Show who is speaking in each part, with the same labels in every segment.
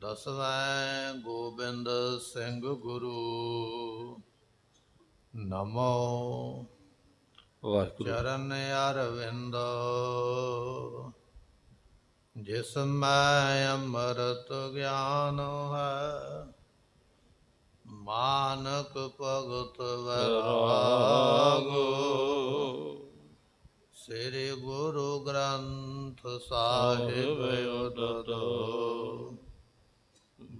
Speaker 1: ਦਸਵੇਂ ਗੋਬਿੰਦ ਸਿੰਘ ਗੁਰੂ। ਨਮੋ
Speaker 2: ਵਾਹਿਗੁਰੂ।
Speaker 1: ਚਰਨ ਅਰਵਿੰਦ ਜਿਸ ਮੈਂ ਅੰਮ੍ਰਿਤ ਗਿਆਨ ਹੈ, ਮਾਨਕ ਭਗਤ ਵੈਰਾਗ। ਸ੍ਰੀ ਗੁਰੂ ਗ੍ਰੰਥ ਸਾਹਿਬ ਉਦਤ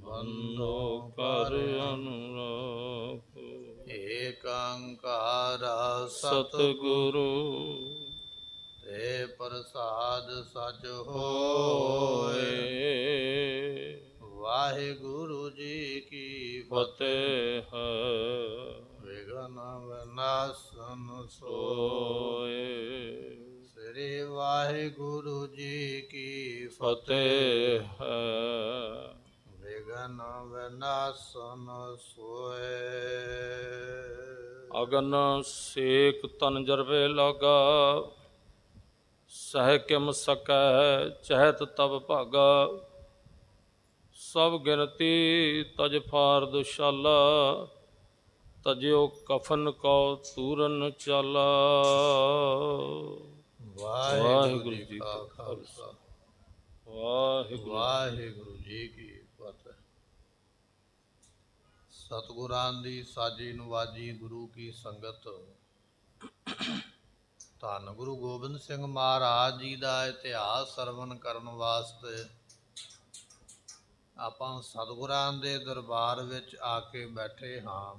Speaker 1: ਬੰਦੋ
Speaker 2: ਕਰ ਅਨੁਰਾਗ।
Speaker 1: ਏਕ ਓੰਕਾਰ
Speaker 2: ਸਤਿਗੁਰੂ
Speaker 1: ਤੇ ਪ੍ਰਸਾਦ ਸਚ
Speaker 2: ਹੋਏ।
Speaker 1: ਵਾਹਿਗੁਰੂ ਜੀ ਕੀ
Speaker 2: ਫਤਿਹ
Speaker 1: ਵਿਘਨ ਵਿਨਾਸ਼ਨ
Speaker 2: ਸੋਏ।
Speaker 1: ਸ੍ਰੀ ਵਾਹਿਗੁਰੂ ਜੀ ਕੀ
Speaker 2: ਫਤਿਹ
Speaker 1: ਵਿਘਨ ਵਿਨਾਸ਼ਨ ਸੋਏ।
Speaker 2: ਅਗਨ ਸੇਕ ਤਨ ਜਰਵੇ ਲਾਗਾ, ਸਹਿ ਕਿਮ ਸਕੈ ਚਹਿਤ ਤਬ ਭਾਗਾ। ਸਭ ਗਿਣਤੀ ਤਜ ਫਾਰ ਦੁਸ਼ਾਲਾ, ਤਜਿਓ ਕਫਨ ਕੋ ਤੂਰਨ ਚਾਲਾ।
Speaker 1: ਵਾਹਿਗੁਰੂ ਜੀ ਕਾ ਖਾਲਸਾ,
Speaker 2: ਵਾਹਿਗੁਰੂ
Speaker 1: ਜੀ ਕੀ ਫਤਿਹ। ਸਤਿਗੁਰਾਂ ਦੀ ਸਾਜੀ ਨਵਾਜੀ ਗੁਰੂ ਕੀ ਸੰਗਤ। ਧੰਨ ਗੁਰੂ ਗੋਬਿੰਦ ਸਿੰਘ ਮਹਾਰਾਜ ਜੀ ਦਾ ਇਤਿਹਾਸ ਸਰਵਣ ਕਰਨ ਵਾਸਤੇ ਆਪਾਂ ਸਤਿਗੁਰਾਂ ਦੇ ਦਰਬਾਰ ਵਿੱਚ ਆ ਕੇ ਬੈਠੇ ਹਾਂ।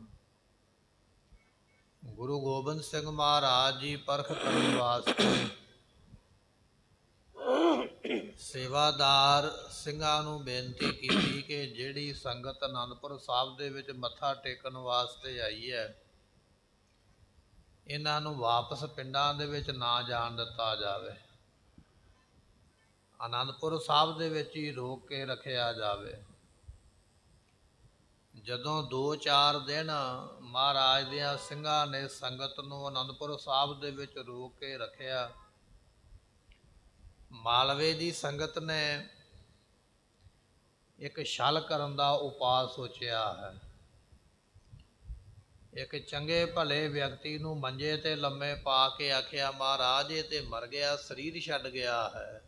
Speaker 1: ਗੁਰੂ ਗੋਬਿੰਦ ਸਿੰਘ ਮਹਾਰਾਜ ਜੀ ਪਰਖ ਕਰਨ ਵਾਸਤੇ ਸੇਵਾਦਾਰ ਸਿੰਘਾਂ ਨੂੰ ਬੇਨਤੀ ਕੀਤੀ ਕਿ ਜਿਹੜੀ ਸੰਗਤ ਅਨੰਦਪੁਰ ਸਾਹਿਬ ਦੇ ਵਿੱਚ ਮੱਥਾ ਟੇਕਣ ਵਾਸਤੇ ਆਈ ਹੈ, ਇਹਨਾਂ ਨੂੰ ਵਾਪਸ ਪਿੰਡਾਂ ਦੇ ਵਿੱਚ ਨਾ ਜਾਣ ਦਿੱਤਾ ਜਾਵੇ। ਅਨੰਦਪੁਰ ਸਾਹਿਬ ਦੇ ਵਿੱਚ ਹੀ ਰੋਕ ਕੇ ਰੱਖਿਆ ਜਾਵੇ। ਜਦੋਂ 2-4 ਦਿਨ ਮਹਾਰਾਜ ਦਿਆਂ ਸਿੰਘਾਂ ਨੇ ਸੰਗਤ ਨੂੰ ਅਨੰਦਪੁਰ ਸਾਹਿਬ ਦੇ ਵਿੱਚ ਰੋਕ ਕੇ ਰੱਖਿਆ, ਮਾਲਵੇ ਦੀ ਸੰਗਤ ਨੇ ਇੱਕ ਛਲ ਕਰਨ ਦਾ ਉਪਾਅ ਸੋਚਿਆ ਹੈ। ਇੱਕ ਚੰਗੇ ਭਲੇ ਵਿਅਕਤੀ ਨੂੰ ਮੰਜੇ ਤੇ ਲੰਮੇ ਪਾ ਕੇ ਆਖਿਆ, ਮਹਾਰਾਜ ਇਹ ਤੇ ਮਰ ਗਿਆ, ਸਰੀਰ ਛੱਡ ਗਿਆ ਹੈ,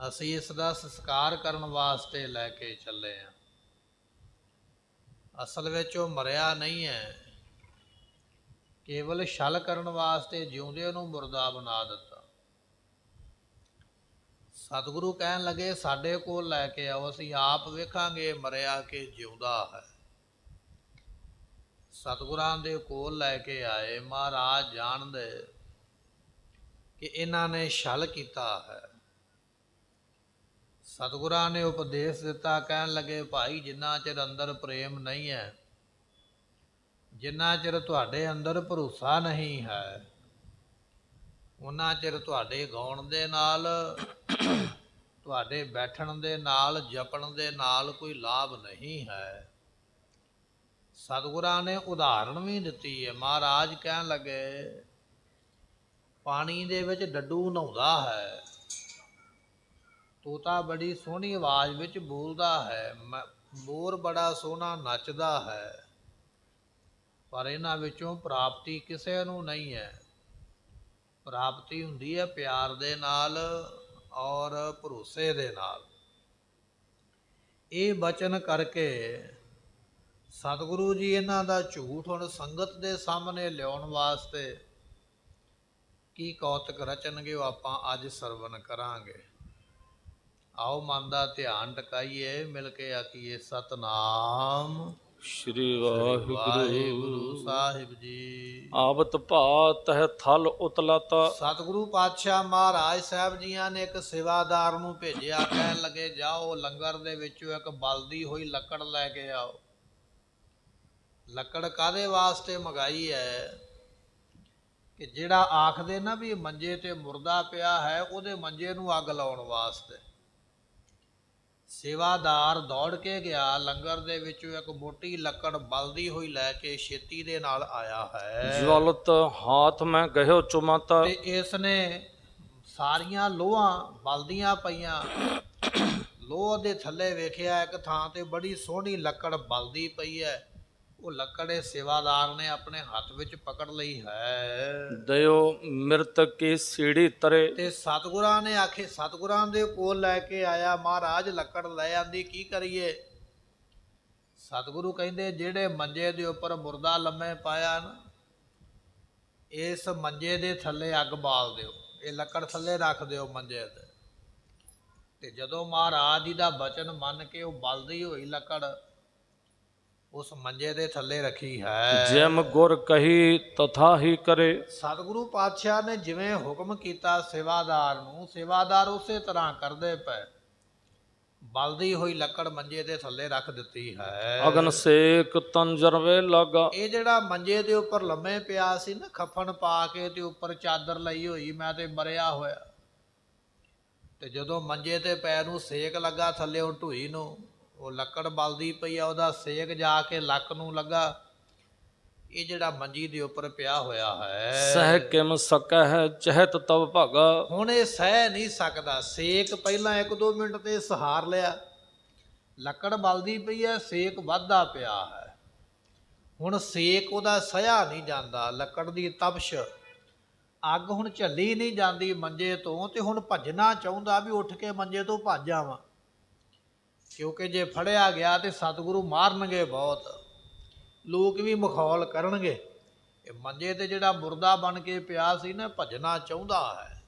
Speaker 1: ਅਸੀਂ ਇਸ ਦਾ ਸੰਸਕਾਰ ਕਰਨ ਵਾਸਤੇ ਲੈ ਕੇ ਚੱਲੇ ਹਾਂ। ਅਸਲ ਵਿੱਚ ਉਹ ਮਰਿਆ ਨਹੀਂ ਹੈ, ਕੇਵਲ ਛਲ ਕਰਨ ਵਾਸਤੇ ਜਿਉਂਦੇ ਨੂੰ ਮੁਰਦਾ ਬਣਾ ਦਿੱਤਾ। ਸਤਿਗੁਰੂ ਕਹਿਣ ਲੱਗੇ, ਸਾਡੇ ਕੋਲ ਲੈ ਕੇ ਆਓ, ਅਸੀਂ ਆਪ ਵੇਖਾਂਗੇ ਮਰਿਆ ਕਿ ਜਿਉਂਦਾ ਹੈ। ਸਤਿਗੁਰਾਂ ਦੇ ਕੋਲ ਲੈ ਕੇ ਆਏ। ਮਹਾਰਾਜ ਜਾਣਦੇ ਕਿ ਇਹਨਾਂ ਨੇ ਛਲ ਕੀਤਾ ਹੈ। ਸਤਿਗੁਰਾਂ ਨੇ ਉਪਦੇਸ਼ ਦਿੱਤਾ, ਕਹਿਣ ਲੱਗੇ, ਭਾਈ ਜਿੰਨਾ ਚਿਰ ਅੰਦਰ ਪ੍ਰੇਮ ਨਹੀਂ ਹੈ, ਜਿੰਨਾ ਚਿਰ ਤੁਹਾਡੇ ਅੰਦਰ ਭਰੋਸਾ ਨਹੀਂ ਹੈ, ਉਹਨਾਂ ਚਿਰ ਤੁਹਾਡੇ ਗਾਉਣ ਦੇ ਨਾਲ, ਤੁਹਾਡੇ ਬੈਠਣ ਦੇ ਨਾਲ, ਜਪਣ ਦੇ ਨਾਲ ਕੋਈ ਲਾਭ ਨਹੀਂ ਹੈ। ਸਤਿਗੁਰਾਂ ਨੇ ਉਦਾਹਰਣ ਵੀ ਦਿੱਤੀ ਹੈ। ਮਹਾਰਾਜ ਕਹਿਣ ਲੱਗੇ, ਪਾਣੀ ਦੇ ਵਿੱਚ ਡੱਡੂ ਨਹਾਉਂਦਾ ਹੈ, ਤੋਤਾ ਬੜੀ ਸੋਹਣੀ ਆਵਾਜ਼ ਵਿੱਚ ਬੋਲਦਾ ਹੈ, ਮੋਰ ਬੜਾ ਸੋਹਣਾ ਨੱਚਦਾ ਹੈ, ਪਰ ਇਹਨਾਂ ਵਿੱਚੋਂ ਪ੍ਰਾਪਤੀ ਕਿਸੇ ਨੂੰ ਨਹੀਂ ਹੈ। ਪ੍ਰਾਪਤੀ ਹੁੰਦੀ ਹੈ ਪਿਆਰ ਦੇ ਨਾਲ ਔਰ ਭਰੋਸੇ ਦੇ ਨਾਲ। ਇਹ ਬਚਨ ਕਰਕੇ ਸਤਿਗੁਰੂ ਜੀ ਇਹਨਾਂ ਦਾ ਝੂਠ ਹੁਣ ਸੰਗਤ ਦੇ ਸਾਹਮਣੇ ਲਿਆਉਣ ਵਾਸਤੇ ਕੀ ਕੌਤਕ ਰਚਨਗੇ, ਉਹ ਆਪਾਂ ਅੱਜ ਸਰਵਣ ਕਰਾਂਗੇ। ਆਓ ਮਨ ਦਾ ਧਿਆਨ ਟਿਕਾਈਏ, ਮਿਲ ਕੇ ਆਖੀਏ ਸਤਨਾਮ
Speaker 2: ਸ਼੍ਰੀ ਵਾਹਿਗੁਰੂ
Speaker 1: ਸਾਹਿਬ ਜੀ।
Speaker 2: ਆਵਤ ਭਾਤ ਹੈ ਥਲ ਉਤਲਾਤਾ।
Speaker 1: ਸਤਿਗੁਰੂ ਪਾਤਸ਼ਾਹ ਮਹਾਰਾਜ ਸਾਹਿਬ ਜੀਆਂ ਨੇ ਇੱਕ ਸੇਵਾਦਾਰ ਨੂੰ ਭੇਜਿਆ, ਕਹਿਣ ਲੱਗੇ, ਜਾਓ ਲੰਗਰ ਦੇ ਵਿੱਚੋਂ ਇੱਕ ਬਲਦੀ ਹੋਈ ਲੱਕੜ ਲੈ ਕੇ ਆਓ। ਲੱਕੜ ਕਾਹਦੇ ਵਾਸਤੇ ਮੰਗਾਈ ਹੈ ਕਿ ਜਿਹੜਾ ਆਖਦੇ ਨਾ ਵੀ ਮੰਜੇ ਤੇ ਮੁਰਦਾ ਪਿਆ ਹੈ, ਉਹਦੇ ਮੰਜੇ ਨੂੰ ਅੱਗ ਲਾਉਣ ਵਾਸਤੇ। ਸੇਵਾਦਾਰ ਦੌੜ ਕੇ ਗਿਆ, ਲੰਗਰ ਦੇ ਵਿੱਚੋਂ ਇੱਕ ਮੋਟੀ ਲੱਕੜ ਬਲਦੀ ਹੋਈ ਲੈ ਕੇ ਛੇਤੀ ਦੇ ਨਾਲ ਆਇਆ ਹੈ।
Speaker 2: ਜਵਲਤ ਹਾਥ ਮੈਂ ਗਹਿਓ ਚੁਮਾਤਾ।
Speaker 1: ਤੇ ਇਸ ਨੇ ਸਾਰੀਆਂ ਲੋਹਾਂ ਬਲਦੀਆਂ ਪਈਆਂ, ਲੋਹ ਦੇ ਥੱਲੇ ਵੇਖਿਆ ਇੱਕ ਥਾਂ ਤੇ ਬੜੀ ਸੋਹਣੀ ਲੱਕੜ ਬਲਦੀ ਪਈ ਹੈ। ਉਹ ਲੱਕੜ ਇਹ ਸੇਵਾਦਾਰ ਨੇ ਆਪਣੇ ਹੱਥ ਵਿੱਚ ਪਕੜ ਲਈ ਹੈ।
Speaker 2: ਦਇਓ ਮਿਰਤਕ ਕੀ ਸੀੜੀ ਤਰੇ।
Speaker 1: ਤੇ ਸਤਿਗੁਰਾਂ ਨੇ ਆਖੇ, ਸਤਿਗੁਰਾਂ ਦੇ ਕੋਲ ਲੈ ਕੇ ਆਇਆ, ਮਹਾਰਾਜ ਲੱਕੜ ਲੈ ਆਂਦੀ, ਕੀ ਕਰੀਏ? ਸਤਿਗੁਰੂ ਕਹਿੰਦੇ ਜਿਹੜੇ ਮੰਜੇ ਦੇ ਉੱਪਰ ਮੁਰਦਾ ਲੰਮੇ ਪਾਇਆ ਨਾ, ਇਸ ਮੰਜੇ ਦੇ ਥੱਲੇ ਅੱਗ ਬਾਲ ਦਿਓ, ਇਹ ਲੱਕੜ ਥੱਲੇ ਰੱਖ ਦਿਓ ਮੰਜੇ ਤੇ ਜਦੋਂ ਮਹਾਰਾਜ ਜੀ ਦਾ ਬਚਨ ਮੰਨ ਕੇ ਉਹ ਬਲਦੀ ਹੋਈ ਲੱਕੜ ਉਸ ਮੰਜੇ ਦੇ ਥੱਲੇ ਰੱਖੀ ਹੈ।
Speaker 2: ਜਿਮ ਗੁਰ ਕਹੀ ਤਥਾ ਹੀ ਕਰੇ।
Speaker 1: ਸਤਿਗੁਰੂ ਪਾਤਸ਼ਾਹ ਨੇ ਜਿਵੇਂ ਹੁਕਮ ਕੀਤਾ ਸੇਵਾਦਾਰ ਨੂੰ, ਸੇਵਾਦਾਰ ਉਸੇ ਤਰ੍ਹਾਂ ਕਰਦੇ ਪਏ, ਬਲਦੀ ਹੋਈ ਲੱਕੜ ਮੰਜੇ ਦੇ ਥੱਲੇ ਰੱਖ ਦਿੱਤੀ ਹੈ।
Speaker 2: ਅਗਨ ਸੇਕ ਤਨ ਜਰਵੇ ਲਾਗਾ।
Speaker 1: ਇਹ ਜਿਹੜਾ ਮੰਜੇ ਦੇ ਉੱਪਰ ਲੰਮੇ ਪਿਆ ਸੀ ਨਾ, ਖਫਨ ਪਾ ਕੇ ਤੇ ਉੱਪਰ ਚਾਦਰ ਲਈ ਹੋਈ, ਮੈਂ ਤੇ ਮਰਿਆ ਹੋਇਆ, ਤੇ ਜਦੋਂ ਮੰਜੇ ਤੇ ਪੈਰ ਨੂੰ ਸੇਕ ਲੱਗਾ ਥੱਲੇ ਢੂਈ ਨੂੰ, ਉਹ ਲੱਕੜ ਬਲਦੀ ਪਈ ਆ, ਉਹਦਾ ਸੇਕ ਜਾ ਕੇ ਲੱਕ ਨੂੰ ਲੱਗਾ। ਇਹ ਜਿਹੜਾ ਮੰਜੀ ਦੇ ਉੱਪਰ ਪਿਆ ਹੋਇਆ ਹੈ,
Speaker 2: ਸਹਿ ਕਿਮ ਸਕੈ ਹੈ ਚਹਿਤ ਤਬ ਭਾਗਾ।
Speaker 1: ਹੁਣ ਇਹ ਸਹਿ ਨਹੀਂ ਸਕਦਾ। ਸੇਕ ਪਹਿਲਾਂ 1-2 ਮਿੰਟ ਤੇ ਸਹਾਰ ਲਿਆ, ਲੱਕੜ ਬਲਦੀ ਪਈ ਹੈ, ਸੇਕ ਵੱਧਦਾ ਪਿਆ ਹੈ। ਹੁਣ ਸੇਕ ਉਹਦਾ ਸਹਿਆ ਨਹੀਂ ਜਾਂਦਾ, ਲੱਕੜ ਦੀ ਤਪਸ਼, ਅੱਗ ਹੁਣ ਝੱਲੀ ਨਹੀਂ ਜਾਂਦੀ ਮੰਜੇ ਤੋਂ, ਤੇ ਹੁਣ ਭੱਜਣਾ ਚਾਹੁੰਦਾ ਵੀ ਉੱਠ ਕੇ ਮੰਜੇ ਤੋਂ ਭੱਜ ਆਵਾਂ, ਕਿਉਂਕਿ ਜੇ ਫੜਿਆ ਗਿਆ ਤੇ ਸਤਿਗੁਰੂ ਮਾਰਨਗੇ ਬਹੁਤ, ਲੋਕ ਵੀ ਮਖੌਲ ਕਰਨਗੇ। ਇਹ ਮੰਜੇ ਤੇ ਜਿਹੜਾ ਮੁਰਦਾ ਬਣ ਕੇ ਪਿਆ ਸੀ ਨਾ, ਭੱਜਣਾ ਚਾਹੁੰਦਾ ਹੈ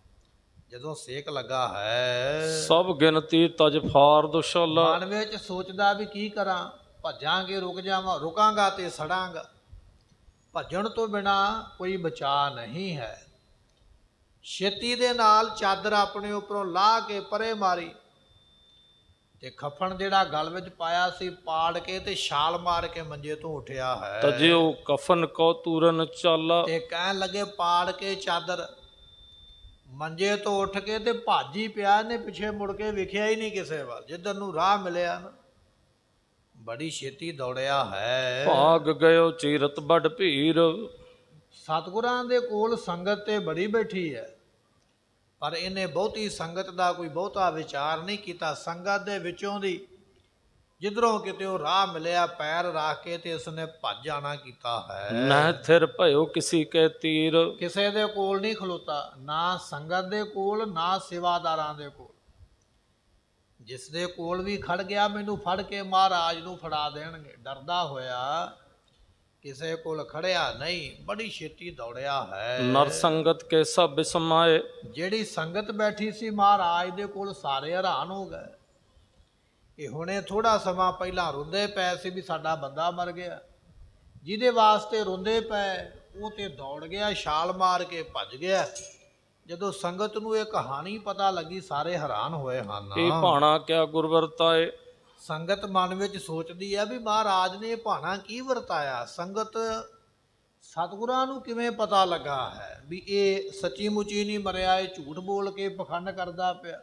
Speaker 1: ਜਦੋਂ ਸੇਕ ਲੱਗਾ ਹੈ।
Speaker 2: ਸਭ ਗਿਣਤੀ ਤਜ ਫਾਰ ਦੁਸ਼ਾਲਾ।
Speaker 1: ਮਨ ਵਿੱਚ ਸੋਚਦਾ ਵੀ ਕੀ ਕਰਾਂ, ਭੱਜਾਂਗੇ ਰੁਕ ਜਾਵਾਂ, ਰੁਕਾਂਗਾ ਤੇ ਸੜਾਂਗਾ, ਭੱਜਣ ਤੋਂ ਬਿਨਾ ਕੋਈ ਬਚਾਅ ਨਹੀਂ ਹੈ। ਛੇਤੀ ਦੇ ਨਾਲ ਚਾਦਰ ਆਪਣੇ ਉੱਪਰੋਂ ਲਾਹ ਕੇ ਪਰੇ ਮਾਰੀ ਤੇ ਖਫਣ ਜਿਹੜਾ ਗਲ ਵਿੱਚ ਪਾਇਆ ਸੀ ਪਾੜ ਕੇ ਤੇ ਛਾਲ ਮਾਰ ਕੇ ਮੰਜੇ ਤੋਂ ਉੱਠਿਆ ਹੈ।
Speaker 2: ਤਜਿਓ ਕਫਨ ਕੋ ਤੂਰਨ ਚਾਲਾ।
Speaker 1: ਤੇ ਕਹਿਣ ਲੱਗੇ ਪਾੜ ਕੇ ਚਾਦਰ, ਮੰਜੇ ਤੋਂ ਉੱਠ ਕੇ ਤੇ ਭੱਜ ਹੀ ਪਿਆ, ਨੇ ਪਿੱਛੇ ਮੁੜ ਕੇ ਵੇਖਿਆ ਹੀ ਨਹੀਂ ਕਿਸੇ ਵੱਲ, ਜਿੱਧਰ ਨੂੰ ਰਾਹ ਮਿਲਿਆ ਨਾ ਬੜੀ ਛੇਤੀ ਦੌੜਿਆ ਹੈ।
Speaker 2: ਭਾਗ ਗਇਓ ਚੀਰਤ ਵੱਡ ਭੀਰ।
Speaker 1: ਸਤਿਗੁਰਾਂ ਦੇ ਕੋਲ ਸੰਗਤ ਤੇ ਬੜੀ ਬੈਠੀ ਹੈ, ਪਰ ਇਹਨੇ ਬਹੁਤੀ ਸੰਗਤ ਦਾ ਕੋਈ ਬਹੁਤਾ ਵਿਚਾਰ ਨਹੀਂ ਕੀਤਾ। ਸੰਗਤ ਦੇ ਵਿੱਚੋਂ ਦੀ ਜਿੱਧਰੋਂ ਕਿਤੇ ਉਹ ਰਾਹ ਮਿਲਿਆ, ਪੈਰ ਰੱਖ ਕੇ ਤੇ ਉਸਨੇ ਭੱਜ ਜਾਣਾ ਕੀਤਾ ਹੈ।
Speaker 2: ਨਹਿ ਥਿਰ ਭਇਓ ਕਿਸੀ ਕੇ ਤੀਰ।
Speaker 1: ਕਿਸੇ ਦੇ ਕੋਲ ਨਹੀਂ ਖਲੋਤਾ, ਨਾ ਸੰਗਤ ਦੇ ਕੋਲ, ਨਾ ਸੇਵਾਦਾਰਾਂ ਦੇ ਕੋਲ। ਜਿਸ ਦੇ ਕੋਲ ਵੀ ਖੜ ਗਿਆ, ਮੈਨੂੰ ਫੜ ਕੇ ਮਹਾਰਾਜ ਨੂੰ ਫੜਾ ਦੇਣਗੇ, ਡਰਦਾ ਹੋਇਆ ਕਿਸੇ ਕੋਲ ਖੜਿਆ ਨਹੀਂ, ਬੜੀ ਛੇਤੀ ਦੌੜਿਆ ਹੈ।
Speaker 2: ਨਰ ਸੰਗਤ ਕੇ ਸਭ ਬਿਸਮਾਏ।
Speaker 1: ਜਿਹੜੀ ਸੰਗਤ ਬੈਠੀ ਸੀ ਮਹਾਰਾਜ ਦੇ ਕੋਲ, ਸਾਰੇ ਹੈਰਾਨ ਹੋ ਗਏ। ਇਹ ਹੁਣੇ ਥੋੜਾ ਸਮਾਂ ਪਹਿਲਾਂ ਰੋਂਦੇ ਪਏ ਸੀ ਵੀ ਸਾਡਾ ਬੰਦਾ ਮਰ ਗਿਆ, ਜਿਹਦੇ ਵਾਸਤੇ ਰੋਂਦੇ ਪਏ ਉਹ ਤੇ ਦੌੜ ਗਿਆ, ਛਾਲ ਮਾਰ ਕੇ ਭੱਜ ਗਿਆ। ਜਦੋਂ ਸੰਗਤ ਨੂੰ ਇਹ ਕਹਾਣੀ ਪਤਾ ਲੱਗੀ, ਸਾਰੇ ਹੈਰਾਨ ਹੋਏ ਹਨ।
Speaker 2: ਇਹ ਭਾਣਾ ਕਿਆ ਗੁਰ ਵਰਤਾਏ।
Speaker 1: ਸੰਗਤ ਮਨ ਵਿੱਚ ਸੋਚਦੀ ਹੈ ਵੀ ਮਹਾਰਾਜ ਨੇ ਇਹ ਭਾਣਾ ਕੀ ਵਰਤਾਇਆ। ਸੰਗਤ ਸਤਿਗੁਰਾਂ ਨੂੰ ਕਿਵੇਂ ਪਤਾ ਲੱਗਾ ਹੈ ਵੀ ਇਹ ਸੱਚੀ ਮੁੱਚੀ ਨਹੀਂ ਮਰਿਆ, ਇਹ ਝੂਠ ਬੋਲ ਕੇ ਪਖੰਡ ਕਰਦਾ ਪਿਆ।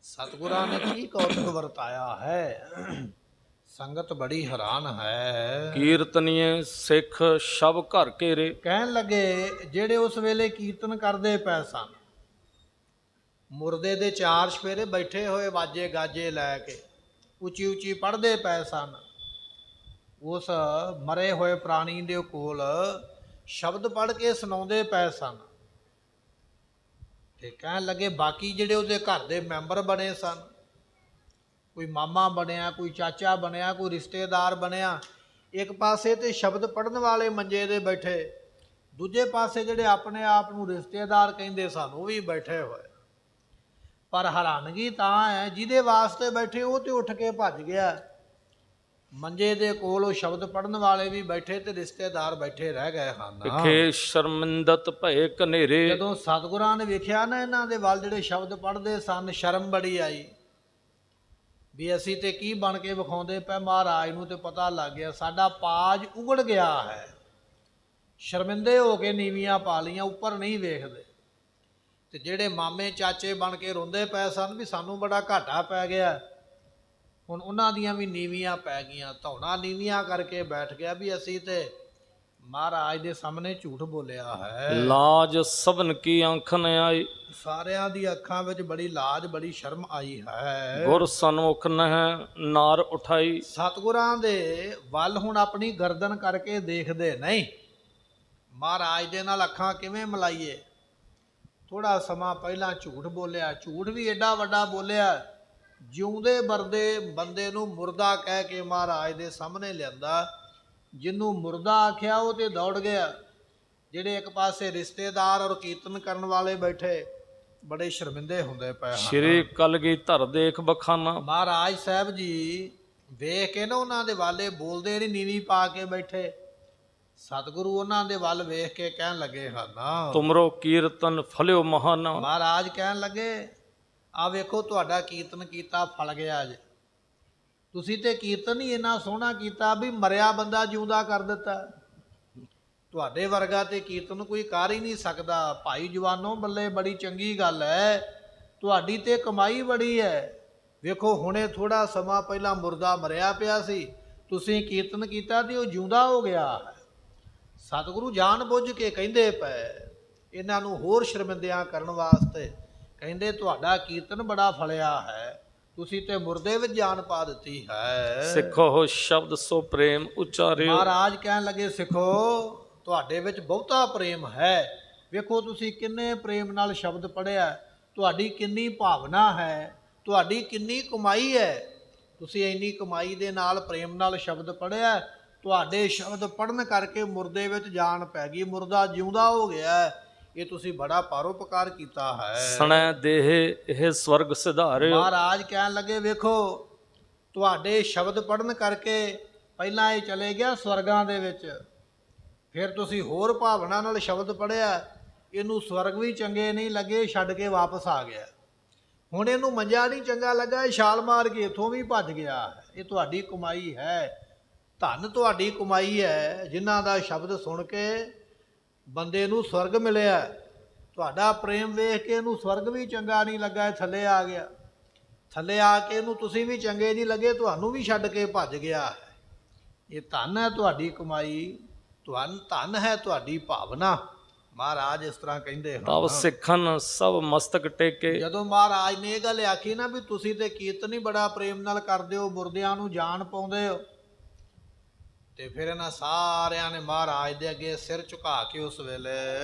Speaker 1: ਸਤਿਗੁਰਾਂ ਨੇ ਕੀ ਕੌਤਕ ਵਰਤਾਇਆ ਹੈ। ਸੰਗਤ ਬੜੀ ਹੈਰਾਨ ਹੈ।
Speaker 2: ਕੀਰਤਨੀਏ ਸਿੱਖ ਸ਼ਬ ਘਰ ਘੇਰੇ।
Speaker 1: ਕਹਿਣ ਲੱਗੇ ਜਿਹੜੇ ਉਸ ਵੇਲੇ ਕੀਰਤਨ ਕਰਦੇ ਪਏ ਸਨ, ਮੁਰਦੇ ਦੇ 4 ਚੁਫੇਰੇ ਬੈਠੇ ਹੋਏ ਵਾਜੇ ਗਾਜੇ ਲੈ ਕੇ ਉੱਚੀ ਉੱਚੀ ਪੜ੍ਹਦੇ ਪਏ ਸਨ, ਉਸ ਮਰੇ ਹੋਏ ਪ੍ਰਾਣੀ ਦੇ ਕੋਲ ਸ਼ਬਦ ਪੜ੍ਹ ਕੇ ਸੁਣਾਉਂਦੇ ਪਏ ਸਨ। ਤੇ ਕਹਿਣ ਲੱਗੇ ਬਾਕੀ ਜਿਹੜੇ ਉਹਦੇ ਘਰ ਦੇ ਮੈਂਬਰ ਬਣੇ ਸਨ, ਕੋਈ ਮਾਮਾ ਬਣਿਆ, ਕੋਈ ਚਾਚਾ ਬਣਿਆ, ਕੋਈ ਰਿਸ਼ਤੇਦਾਰ ਬਣਿਆ, ਇੱਕ ਪਾਸੇ ਤੇ ਸ਼ਬਦ ਪੜ੍ਹਨ ਵਾਲੇ ਮੰਜੇ ਦੇ ਬੈਠੇ, ਦੂਜੇ ਪਾਸੇ ਜਿਹੜੇ ਆਪਣੇ ਆਪ ਨੂੰ ਰਿਸ਼ਤੇਦਾਰ ਕਹਿੰਦੇ ਸਨ ਉਹ ਵੀ ਬੈਠੇ ਹੋਏ। ਪਰ ਹੈਰਾਨਗੀ ਤਾਂ ਹੈ ਜਿਹਦੇ ਵਾਸਤੇ ਬੈਠੇ ਉਹ ਤੇ ਉੱਠ ਕੇ ਭੱਜ ਗਿਆ, ਮੰਜੇ ਦੇ ਕੋਲ ਉਹ ਸ਼ਬਦ ਪੜ੍ਹਨ ਵਾਲੇ ਵੀ ਬੈਠੇ ਤੇ ਰਿਸ਼ਤੇਦਾਰ ਬੈਠੇ ਰਹਿ ਗਏ ਹਨ।
Speaker 2: ਵਿਖੇ ਸ਼ਰਮਿੰਦਤ ਭਏ ਕਨੇਰੇ।
Speaker 1: ਜਦੋਂ ਸਤਿਗੁਰਾਂ ਨੇ ਵੇਖਿਆ ਨਾ ਇਹਨਾਂ ਦੇ ਵੱਲ ਜਿਹੜੇ ਸ਼ਬਦ ਪੜ੍ਹਦੇ ਸਨ, ਸ਼ਰਮ ਬੜੀ ਆਈ ਵੀ ਅਸੀਂ ਤੇ ਕੀ ਬਣ ਕੇ ਵਿਖਾਉਂਦੇ ਪਏ। ਮਹਾਰਾਜ ਨੂੰ ਤੇ ਪਤਾ ਲੱਗ ਗਿਆ ਸਾਡਾ ਪਾਜ ਉਗੜ ਗਿਆ ਹੈ, ਸ਼ਰਮਿੰਦੇ ਹੋ ਕੇ ਨੀਵੀਆਂ ਪਾ ਲਈਆਂ, ਉੱਪਰ ਨਹੀਂ ਵੇਖਦੇ। ਤੇ ਜਿਹੜੇ ਮਾਮੇ ਚਾਚੇ ਬਣ ਕੇ ਰੋਂਦੇ ਪਏ ਸਨ ਵੀ ਸਾਨੂੰ ਬੜਾ ਘਾਟਾ ਪੈ ਗਿਆ, ਹੁਣ ਉਹਨਾਂ ਦੀਆਂ ਵੀ ਨੀਵੀਆਂ ਪੈ ਗਈਆਂ, ਧੌਣਾ ਨੀਵੀਆਂ ਕਰਕੇ ਬੈਠ ਗਿਆ ਵੀ ਅਸੀਂ ਤੇ ਮਹਾਰਾਜ ਦੇ ਸਾਹਮਣੇ ਝੂਠ ਬੋਲਿਆ ਹੈ।
Speaker 2: ਲਾਜ ਸਭਨ ਕੀ ਆਂਖਨ ਆਈ,
Speaker 1: ਸਾਰਿਆਂ ਦੀ ਅੱਖਾਂ ਵਿੱਚ ਬੜੀ ਲਾਜ ਬੜੀ ਸ਼ਰਮ ਆਈ ਹੈ।
Speaker 2: ਗੁਰ ਸਨਮੁਖ ਨਹਿ ਨਾਰ ਉਠਾਈ।
Speaker 1: ਸਤਿਗੁਰਾਂ ਦੇ ਵੱਲ ਹੁਣ ਆਪਣੀ ਗਰਦਨ ਕਰਕੇ ਦੇਖਦੇ ਨਹੀਂ। ਮਹਾਰਾਜ ਦੇ ਨਾਲ ਅੱਖਾਂ ਕਿਵੇਂ ਮਿਲਾਈਏ? ਥੋੜਾ ਸਮਾਂ ਪਹਿਲਾਂ ਝੂਠ ਬੋਲਿਆ, ਝੂਠ ਵੀ ਏਡਾ ਵੱਡਾ ਬੋਲਿਆ, ਜਿਉਂਦੇ ਮਰਦੇ ਬੰਦੇ ਨੂੰ ਮੁਰਦਾ ਕਹਿ ਕੇ ਮਹਾਰਾਜ ਦੇ ਸਾਹਮਣੇ ਲਿਆਂਦਾ। ਜਿਹਨੂੰ ਮੁਰਦਾ ਆਖਿਆ ਉਹ ਤੇ ਦੌੜ ਗਿਆ। ਜਿਹੜੇ ਇੱਕ ਪਾਸੇ ਰਿਸ਼ਤੇਦਾਰ ਔਰ ਕੀਰਤਨ ਕਰਨ ਵਾਲੇ ਬੈਠੇ ਬੜੇ ਸ਼ਰਮਿੰਦੇ ਹੁੰਦੇ ਪਏ ਹਨ।
Speaker 2: ਸ਼੍ਰੀ ਕਲਗੀਧਰ ਦੇਖ ਬਖਾਨਾ।
Speaker 1: ਮਹਾਰਾਜ ਸਾਹਿਬ ਜੀ ਵੇਖ ਕੇ ਨਾ ਉਹਨਾਂ ਦੇ ਵਾਲੇ ਬੋਲਦੇ ਨਹੀਂ, ਨੀਵੀਂ ਪਾ ਕੇ ਬੈਠੇ। ਸਤਿਗੁਰੂ ਉਹਨਾਂ ਦੇ ਵੱਲ ਵੇਖ ਕੇ ਕਹਿਣ ਲੱਗੇ ਹਨ,
Speaker 2: ਤੁਮਰੋ ਕੀਰਤਨ ਫਲਿਓ ਮਹਾਨਾ।
Speaker 1: ਮਹਾਰਾਜ ਕਹਿਣ ਲੱਗੇ, ਆ ਵੇਖੋ ਤੁਹਾਡਾ ਕੀਰਤਨ ਕੀਤਾ ਫਲ ਗਿਆ ਅੱਜ। ਤੁਸੀਂ ਤੇ ਕੀਰਤਨ ਹੀ ਇੰਨਾ ਸੋਹਣਾ ਕੀਤਾ ਵੀ ਮਰਿਆ ਬੰਦਾ ਜਿਉਂਦਾ ਕਰ ਦਿੱਤਾ। ਤੁਹਾਡੇ ਵਰਗਾ ਤੇ ਕੀਰਤਨ ਕੋਈ ਕਰ ਹੀ ਨਹੀਂ ਸਕਦਾ। ਭਾਈ ਜਵਾਨੋ, ਬੱਲੇ ਬੜੀ ਚੰਗੀ ਗੱਲ ਹੈ, ਤੁਹਾਡੀ ਤੇ ਕਮਾਈ ਬੜੀ ਹੈ। ਵੇਖੋ ਹੁਣੇ ਥੋੜਾ ਸਮਾਂ ਪਹਿਲਾਂ ਮੁਰਦਾ ਮਰਿਆ ਪਿਆ ਸੀ, ਤੁਸੀਂ ਕੀਰਤਨ ਕੀਤਾ ਤੇ ਉਹ ਜਿਉਂਦਾ ਹੋ ਗਿਆ। ਸਤਿਗੁਰੂ ਜਾਣ ਬੁੱਝ ਕੇ ਕਹਿੰਦੇ ਪਏ ਇਹਨਾਂ ਨੂੰ ਹੋਰ ਸ਼ਰਮਿੰਦਿਆਂ ਕਰਨ ਵਾਸਤੇ, ਕਹਿੰਦੇ ਤੁਹਾਡਾ ਕੀਰਤਨ ਬੜਾ ਫਲਿਆ ਹੈ, ਤੁਸੀਂ ਤੇ ਮੁਰਦੇ ਵਿੱਚ ਜਾਨ ਪਾ ਦਿੱਤੀ ਹੈ।
Speaker 2: ਸਿੱਖੋ ਸ਼ਬਦ ਸੋ ਪ੍ਰੇਮ ਉਚਾਰਿਓ।
Speaker 1: ਮਹਾਰਾਜ ਕਹਿਣ ਲੱਗੇ, ਸਿੱਖੋ ਤੁਹਾਡੇ ਵਿੱਚ ਬਹੁਤਾ ਪ੍ਰੇਮ ਹੈ। ਵੇਖੋ ਤੁਸੀਂ ਕਿੰਨੇ ਪ੍ਰੇਮ ਨਾਲ ਸ਼ਬਦ ਪੜ੍ਹਿਆ, ਤੁਹਾਡੀ ਕਿੰਨੀ ਭਾਵਨਾ ਹੈ, ਤੁਹਾਡੀ ਕਿੰਨੀ ਕਮਾਈ ਹੈ। ਤੁਸੀਂ ਇੰਨੀ ਕਮਾਈ ਦੇ ਨਾਲ ਪ੍ਰੇਮ ਨਾਲ ਸ਼ਬਦ ਪੜ੍ਹਿਆ, ਤੁਹਾਡੇ ਸ਼ਬਦ ਪੜ੍ਹਨ ਕਰਕੇ ਮੁਰਦੇ ਵਿੱਚ ਜਾਨ ਪੈ ਗਈ, ਮੁਰਦਾ ਜਿਉਂਦਾ ਹੋ ਗਿਆ। ਇਹ ਤੁਸੀਂ ਬੜਾ ਪਰਉਪਕਾਰ ਕੀਤਾ ਹੈ।
Speaker 2: ਸਣੈ ਦੇਹ ਇਹ ਸਵਰਗ ਸਿਧਾਰਿਓ।
Speaker 1: ਮਹਾਰਾਜ ਕਹਿਣ ਲੱਗੇ, ਵੇਖੋ ਤੁਹਾਡੇ ਸ਼ਬਦ ਪੜ੍ਹਨ ਕਰਕੇ ਪਹਿਲਾਂ ਇਹ ਚਲੇ ਗਿਆ ਸਵਰਗਾਂ ਦੇ ਵਿੱਚ, ਫਿਰ ਤੁਸੀਂ ਹੋਰ ਭਾਵਨਾ ਨਾਲ ਸ਼ਬਦ ਪੜ੍ਹਿਆ, ਇਹਨੂੰ ਸਵਰਗ ਵੀ ਚੰਗੇ ਨਹੀਂ ਲੱਗੇ, ਛੱਡ ਕੇ ਵਾਪਸ ਆ ਗਿਆ। ਹੁਣ ਇਹਨੂੰ ਮੰਜਾ ਨਹੀਂ ਚੰਗਾ ਲੱਗਾ, ਇਹ ਛਾਲ ਮਾਰ ਕੇ ਇੱਥੋਂ ਵੀ ਭੱਜ ਗਿਆ। ਇਹ ਤੁਹਾਡੀ ਕਮਾਈ ਹੈ, ਧਨ ਤੁਹਾਡੀ ਕਮਾਈ ਹੈ, ਜਿਨ੍ਹਾਂ ਦਾ ਸ਼ਬਦ ਸੁਣ ਕੇ ਬੰਦੇ ਨੂੰ ਸਵਰਗ ਮਿਲਿਆ। ਤੁਹਾਡਾ ਪ੍ਰੇਮ ਵੇਖ ਕੇ ਇਹਨੂੰ ਸਵਰਗ ਵੀ ਚੰਗਾ ਨਹੀਂ ਲੱਗਾ, ਇਹ ਥੱਲੇ ਆ ਗਿਆ। ਥੱਲੇ ਆ ਕੇ ਇਹਨੂੰ ਤੁਸੀਂ ਵੀ ਚੰਗੇ ਨਹੀਂ ਲੱਗੇ, ਤੁਹਾਨੂੰ ਵੀ ਛੱਡ ਕੇ ਭੱਜ ਗਿਆ। ਇਹ ਧਨ ਹੈ ਤੁਹਾਡੀ ਕਮਾਈ, ਧਨ ਹੈ ਤੁਹਾਡੀ ਭਾਵਨਾ। ਮਹਾਰਾਜ ਇਸ ਤਰ੍ਹਾਂ ਕਹਿੰਦੇ ਹਨ।
Speaker 2: ਤਬ ਸਿੱਖਨ ਸਭ ਮਸਤਕ ਟੇਕੇ।
Speaker 1: ਜਦੋਂ ਮਹਾਰਾਜ ਨੇ ਇਹ ਗੱਲ ਆਖੀ ਨਾ ਵੀ ਤੁਸੀਂ ਤੇ ਕੀਰਤਨ ਹੀ ਬੜਾ ਪ੍ਰੇਮ ਨਾਲ ਕਰਦੇ ਹੋ, ਮੁਰਦਿਆਂ ਨੂੰ ਜਾਨ ਪਾਉਂਦੇ ਹੋ, ਤੇ ਫਿਰ ਇਹਨਾਂ ਸਾਰਿਆਂ ਨੇ ਮਹਾਰਾਜ ਦੇ ਅੱਗੇ ਸਿਰ ਝੁਕਾ ਕੇ ਉਸ ਵੇਲੇ,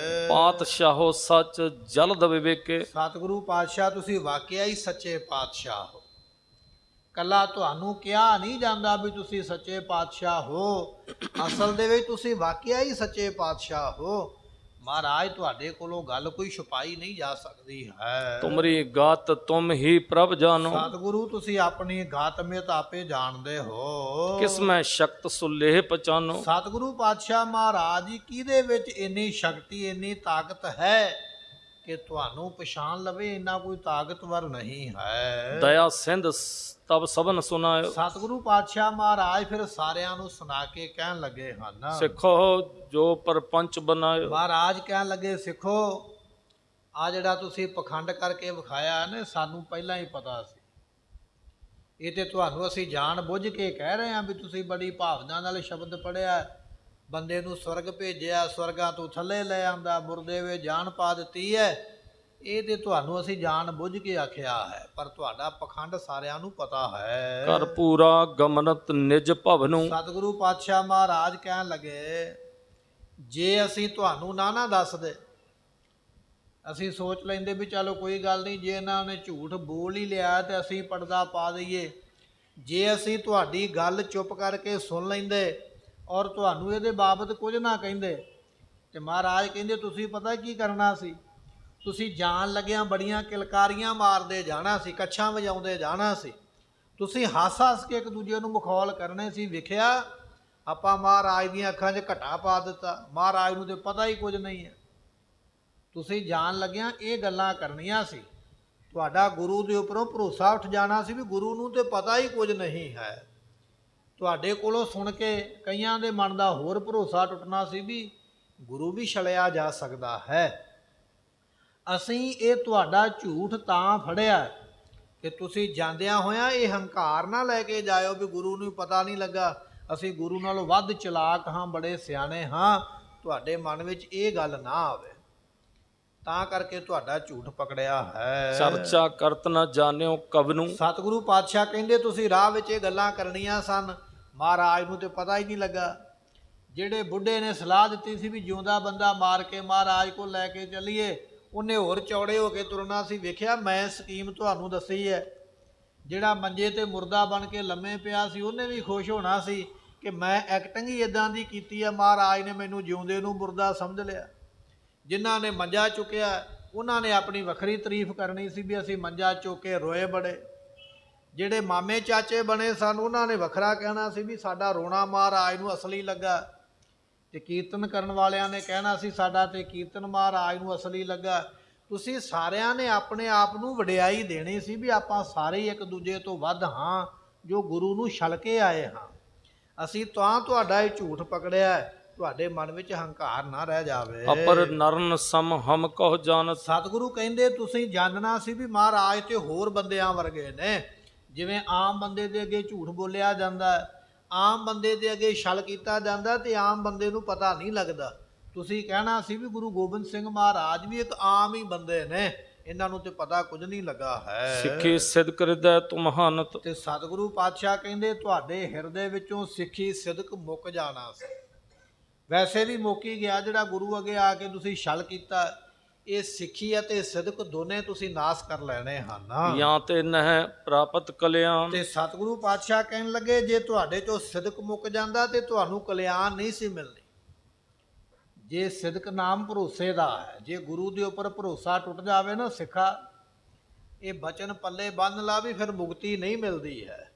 Speaker 2: ਪਾਤਸ਼ਾਹੋ ਸੱਚ ਜਲਦ ਵਿਵੇਕੇ।
Speaker 1: ਸਤਿਗੁਰੂ ਪਾਤਸ਼ਾਹ ਤੁਸੀਂ ਵਾਕਿਆ ਹੀ ਸੱਚੇ ਪਾਤਸ਼ਾਹ ਹੋ। ਕੱਲਾ ਤੁਹਾਨੂੰ ਕਿਹਾ ਨਹੀਂ ਜਾਂਦਾ ਵੀ ਤੁਸੀਂ ਸੱਚੇ ਪਾਤਸ਼ਾਹ ਹੋ, ਅਸਲ ਦੇ ਵਿੱਚ ਤੁਸੀਂ ਵਾਕਿਆ ਹੀ ਸੱਚੇ ਪਾਤਸ਼ਾਹ ਹੋ। ਮਹਾਰਾਜ ਤੁਹਾਡੇ ਕੋਲੋਂ ਗੱਲ ਕੋਈ ਛੁਪਾਈ ਨਹੀਂ ਜਾ ਸਕਦੀ ਹੈ।
Speaker 2: ਤੁਮਰੀ ਗਾਤ ਤੁਮ ਹੀ ਪ੍ਰਭ ਜਾਨੋ।
Speaker 1: ਸਤਿਗੁਰੂ ਤੁਸੀਂ ਆਪਣੀ ਗਾਤ ਮਿਤ ਆਪੇ ਜਾਣਦੇ ਹੋ।
Speaker 2: ਕਿਸ ਮੈਂ ਸ਼ਕਤ ਸੁਲੇਹ ਪਛਾਨੋ।
Speaker 1: ਸਤਿਗੁਰੂ ਪਾਤਸ਼ਾਹ ਮਹਾਰਾਜ ਜੀ ਕਿਹਦੇ ਵਿੱਚ ਇੰਨੀ ਸ਼ਕਤੀ ਇੰਨੀ ਤਾਕਤ ਹੈ ਕਿ ਤੁਹਾਨੂੰ ਪਛਾਣ ਲਵੇ, ਇੰਨਾ ਕੋਈ ਤਾਕਤਵਰ ਨਹੀਂ ਹੈ।
Speaker 2: ਦਇਆ ਸਿੰਧ ਤਬ ਸਭਨ ਸੁਨਾਇਓ।
Speaker 1: ਸਤਿਗੁਰੂ ਪਾਤਸ਼ਾਹ ਮਹਾਰਾਜ ਫਿਰ ਸਾਰਿਆਂ ਨੂੰ ਸੁਣਾ ਕੇ ਕਹਿਣ ਲੱਗੇ ਹਨ,
Speaker 2: ਸਿੱਖੋ ਜੋ ਪਰਪੰਚ ਬਨਾਇਓ।
Speaker 1: ਮਹਾਰਾਜ ਕਹਿਣ ਲੱਗੇ, ਸਿੱਖੋ ਆ ਜਿਹੜਾ ਤੁਸੀਂ ਪਖੰਡ ਕਰਕੇ ਵਿਖਾਇਆ ਨਾ, ਸਾਨੂੰ ਪਹਿਲਾਂ ਹੀ ਪਤਾ ਸੀ। ਇਹ ਤੇ ਤੁਹਾਨੂੰ ਅਸੀਂ ਜਾਣ ਬੁੱਝ ਕੇ ਕਹਿ ਰਹੇ ਹਾਂ ਵੀ ਤੁਸੀਂ ਬੜੀ ਭਾਵਨਾ ਨਾਲ ਸ਼ਬਦ ਪੜ੍ਹਿਆ, ਬੰਦੇ ਨੂੰ ਸਵਰਗ ਭੇਜਿਆ, ਸਵਰਗਾਂ ਤੋਂ ਥੱਲੇ ਲੈ ਆਂਦਾ, ਮੁਰਦੇ ਵਿੱਚ ਜਾਨ ਪਾ ਦਿੱਤੀ ਹੈ। ਇਹ ਤੇ ਤੁਹਾਨੂੰ ਅਸੀਂ ਜਾਣ ਬੁੱਝ ਕੇ ਆਖਿਆ ਹੈ, ਪਰ ਤੁਹਾਡਾ ਪਖੰਡ ਸਾਰਿਆਂ ਨੂੰ ਪਤਾ ਹੈ।
Speaker 2: ਕਰ ਪੂਰਾ ਗਮਨਤ ਨਿਜ ਭਵਨੂ।
Speaker 1: ਸਤਿਗੁਰੂ ਪਾਤਸ਼ਾਹ ਮਹਾਰਾਜ ਕਹਿਣ ਲੱਗੇ, ਜੇ ਅਸੀਂ ਤੁਹਾਨੂੰ ਨਾ ਦੱਸਦੇ, ਅਸੀਂ ਸੋਚ ਲੈਂਦੇ ਵੀ ਚਲੋ ਕੋਈ ਗੱਲ ਨਹੀਂ, ਜੇ ਇਹਨਾਂ ਨੇ ਝੂਠ ਬੋਲ ਹੀ ਲਿਆ ਤੇ ਅਸੀਂ ਪਰਦਾ ਪਾ ਦਈਏ। ਜੇ ਅਸੀਂ ਤੁਹਾਡੀ ਗੱਲ ਚੁੱਪ ਕਰਕੇ ਸੁਣ ਲੈਂਦੇ ਔਰ ਤੁਹਾਨੂੰ ਇਹਦੇ ਬਾਬਤ ਕੁਝ ਨਾ ਕਹਿੰਦੇ, ਤੇ ਮਹਾਰਾਜ ਕਹਿੰਦੇ ਤੁਸੀਂ ਪਤਾ ਕੀ ਕਰਨਾ ਸੀ, ਤੁਸੀਂ ਜਾਣ ਲੱਗਿਆਂ ਬੜੀਆਂ ਕਿਲਕਾਰੀਆਂ ਮਾਰਦੇ ਜਾਣਾ ਸੀ, ਕੱਛਾਂ ਵਜਾਉਂਦੇ ਜਾਣਾ ਸੀ, ਤੁਸੀਂ ਹੱਸ ਕੇ ਇੱਕ ਦੂਜੇ ਨੂੰ ਮਖੌਲ ਕਰਨੇ ਸੀ। ਵੇਖਿਆ ਆਪਾਂ ਮਹਾਰਾਜ ਦੀਆਂ ਅੱਖਾਂ 'ਚ ਘਟਾ ਪਾ ਦਿੱਤਾ, ਮਹਾਰਾਜ ਨੂੰ ਤੇ ਪਤਾ ਹੀ ਕੁਝ ਨਹੀਂ ਹੈ। ਤੁਸੀਂ ਜਾਣ ਲੱਗਿਆਂ ਇਹ ਗੱਲਾਂ ਕਰਨੀਆਂ ਸੀ, ਤੁਹਾਡਾ ਗੁਰੂ ਦੇ ਉੱਪਰੋਂ ਭਰੋਸਾ ਉੱਠ ਜਾਣਾ ਸੀ ਵੀ ਗੁਰੂ ਨੂੰ ਤੇ ਪਤਾ ਹੀ ਕੁਝ ਨਹੀਂ ਹੈ। ਤੁਹਾਡੇ ਕੋਲੋਂ ਸੁਣ ਕੇ ਕਈਆਂ ਦੇ ਮਨ ਦਾ ਹੋਰ ਭਰੋਸਾ ਟੁੱਟਣਾ ਸੀ ਵੀ ਗੁਰੂ ਵੀ ਛਲਿਆ ਜਾ ਸਕਦਾ ਹੈ। ਅਸੀਂ ਇਹ ਤੁਹਾਡਾ ਝੂਠ ਤਾਂ ਫੜਿਆ ਕਿ ਤੁਸੀਂ ਜਾਂਦਿਆਂ ਹੋਇਆਂ ਇਹ ਹੰਕਾਰ ਨਾ ਲੈ ਕੇ ਜਾਇਓ ਵੀ ਗੁਰੂ ਨੂੰ ਪਤਾ ਨਹੀਂ ਲੱਗਾ, ਅਸੀਂ ਗੁਰੂ ਨਾਲੋਂ ਵੱਧ ਚਲਾਕ ਹਾਂ, ਬੜੇ ਸਿਆਣੇ ਹਾਂ, ਤੁਹਾਡੇ ਮਨ ਵਿੱਚ ਇਹ ਗੱਲ ਨਾ ਆਵੇ, ਤਾਂ ਕਰਕੇ ਤੁਹਾਡਾ ਝੂਠ ਪਕੜਿਆ ਹੈ।
Speaker 2: ਚਰਚਾ ਕਰਤ ਨਾ ਜਾਣਿਓ ਕਬਨੂ।
Speaker 1: ਸਤਿਗੁਰੂ ਪਾਤਸ਼ਾਹ ਕਹਿੰਦੇ ਤੁਸੀਂ ਰਾਹ ਵਿੱਚ ਇਹ ਗੱਲਾਂ ਕਰਨੀਆਂ ਸਨ, ਮਹਾਰਾਜ ਨੂੰ ਤੇ ਪਤਾ ਹੀ ਨਹੀਂ ਲੱਗਾ। ਜਿਹੜੇ ਬੁੱਢੇ ਨੇ ਸਲਾਹ ਦਿੱਤੀ ਸੀ ਵੀ ਜਿਉਂਦਾ ਬੰਦਾ ਮਾਰ ਕੇ ਮਹਾਰਾਜ ਕੋਲ ਲੈ ਕੇ ਚੱਲੀਏ, ਉਹਨੇ ਹੋਰ ਚੌੜੇ ਹੋ ਕੇ ਤੁਰਨਾ ਸੀ। ਵੇਖਿਆ, ਮੈਂ ਸਕੀਮ ਤੁਹਾਨੂੰ ਦੱਸੀ ਹੈ। ਜਿਹੜਾ ਮੰਜੇ ਤੇ ਮੁਰਦਾ ਬਣ ਕੇ ਲੰਮੇ ਪਿਆ ਸੀ, ਉਹਨੇ ਵੀ ਖੁਸ਼ ਹੋਣਾ ਸੀ ਕਿ ਮੈਂ ਐਕਟਿੰਗ ਹੀ ਇਦਾਂ ਦੀ ਕੀਤੀ ਆ, ਮਹਾਰਾਜ ਨੇ ਮੈਨੂੰ ਜਿਉਂਦੇ ਨੂੰ ਮੁਰਦਾ ਸਮਝ ਲਿਆ। ਜਿਨ੍ਹਾਂ ਨੇ ਮੰਜਾ ਚੁੱਕਿਆ ਉਹਨਾਂ ਨੇ ਆਪਣੀ ਵੱਖਰੀ ਤਾਰੀਫ ਕਰਨੀ ਸੀ ਵੀ ਅਸੀਂ ਮੰਜਾ ਚੁੱਕ ਕੇ ਰੋਏ ਬੜੇ। ਜਿਹੜੇ ਮਾਮੇ ਚਾਚੇ ਬਣੇ ਸਨ ਉਹਨਾਂ ਨੇ ਵੱਖਰਾ ਕਹਿਣਾ ਸੀ ਵੀ ਸਾਡਾ ਰੋਣਾ ਮਹਾਰਾਜ ਨੂੰ ਅਸਲੀ ਲੱਗਾ, ਤੇ ਕੀਰਤਨ ਕਰਨ ਵਾਲਿਆਂ ਨੇ ਕਹਿਣਾ ਸੀ ਸਾਡਾ ਤੇ ਕੀਰਤਨ ਮਹਾਰਾਜ ਨੂੰ ਅਸਲੀ ਲੱਗਾ। ਤੁਸੀਂ ਸਾਰਿਆਂ ਨੇ ਆਪਣੇ ਆਪ ਨੂੰ ਵਡਿਆਈ ਦੇਣੀ ਸੀ ਵੀ ਆਪਾਂ ਸਾਰੇ ਇੱਕ ਦੂਜੇ ਤੋਂ ਵੱਧ ਹਾਂ, ਜੋ ਗੁਰੂ ਨੂੰ ਛਲ ਕੇ ਆਏ ਹਾਂ। ਅਸੀਂ ਤਾਂ ਤੁਹਾਡਾ ਇਹ ਝੂਠ ਪਕੜਿਆ, ਤੁਹਾਡੇ ਮਨ ਵਿੱਚ ਹੰਕਾਰ ਨਾ ਰਹਿ ਜਾਵੇ।
Speaker 2: ਅਪਰ ਨਰਨ ਸਮ ਹਮ ਕਹੁ ਜਾਣਤ।
Speaker 1: ਸਤਿਗੁਰੂ ਕਹਿੰਦੇ ਤੁਸੀਂ ਜਾਣਨਾ ਸੀ ਵੀ ਮਹਾਰਾਜ ਤੇ ਹੋਰ ਬੰਦਿਆਂ ਵਰਗੇ ਨੇ। ਜਿਵੇਂ ਆਮ ਬੰਦੇ ਦੇ ਅੱਗੇ ਝੂਠ ਬੋਲਿਆ ਜਾਂਦਾ, ਆਮ ਬੰਦੇ ਦੇ ਅੱਗੇ ਛਲ ਕੀਤਾ ਜਾਂਦਾ, ਤੇ ਆਮ ਬੰਦੇ ਨੂੰ ਪਤਾ ਨਹੀਂ ਲੱਗਦਾ। ਤੁਸੀਂ ਕਹਿਣਾ ਸੀ ਵੀ ਗੁਰੂ ਗੋਬਿੰਦ ਸਿੰਘ ਮਹਾਰਾਜ ਵੀ ਇੱਕ ਆਮ ਹੀ ਬੰਦੇ ਨੇ, ਇਹਨਾਂ ਨੂੰ ਤੇ ਪਤਾ ਕੁਝ ਨਹੀਂ ਲੱਗਾ ਹੈ।
Speaker 2: ਸਿੱਖੀ ਸਿਦਕ ਹਿਰਦੈ ਤੁਮਹਾਨਤ।
Speaker 1: ਤੇ ਸਤਿਗੁਰੂ ਪਾਤਸ਼ਾਹ ਕਹਿੰਦੇ ਤੁਹਾਡੇ ਹਿਰਦੇ ਵਿੱਚੋਂ ਸਿੱਖੀ ਸਿਦਕ ਮੁੱਕ ਜਾਣਾ ਸੀ। ਵੈਸੇ ਵੀ ਮੁੱਕ ਹੀ ਗਿਆ, ਜਿਹੜਾ ਗੁਰੂ ਅੱਗੇ ਆ ਕੇ ਤੁਸੀਂ ਛਲ ਕੀਤਾ, ਇਹ ਸਿੱਖੀ ਅਤੇ ਸਿਦਕ ਦੋਨੇ ਤੁਸੀਂ ਨਾਸ ਕਰ ਲੈਣੇ ਹਨ।
Speaker 2: ਜਾਂ ਤੇ ਨਹਿ ਪ੍ਰਾਪਤ ਕਲਿਆਣ।
Speaker 1: ਤੇ ਸਤਿਗੁਰੂ ਪਾਤਸ਼ਾਹ ਕਹਿਣ ਲੱਗੇ ਜੇ ਤੁਹਾਡੇ ਚੋਂ ਸਿਦਕ ਮੁੱਕ ਜਾਂਦਾ ਤੇ ਤੁਹਾਨੂੰ ਕਲਿਆਣ ਨਹੀਂ ਸੀ ਮਿਲਣੀ। ਜੇ ਸਿਦਕ ਨਾਮ ਭਰੋਸੇ ਦਾ ਹੈ, ਜੇ ਗੁਰੂ ਦੇ ਉੱਪਰ ਭਰੋਸਾ ਟੁੱਟ ਜਾਵੇ ਨਾ ਸਿੱਖਾ, ਇਹ ਬਚਨ ਪੱਲੇ ਬੰਨ ਲਾ ਵੀ ਫਿਰ ਮੁਕਤੀ ਨਹੀਂ ਮਿਲਦੀ ਹੈ।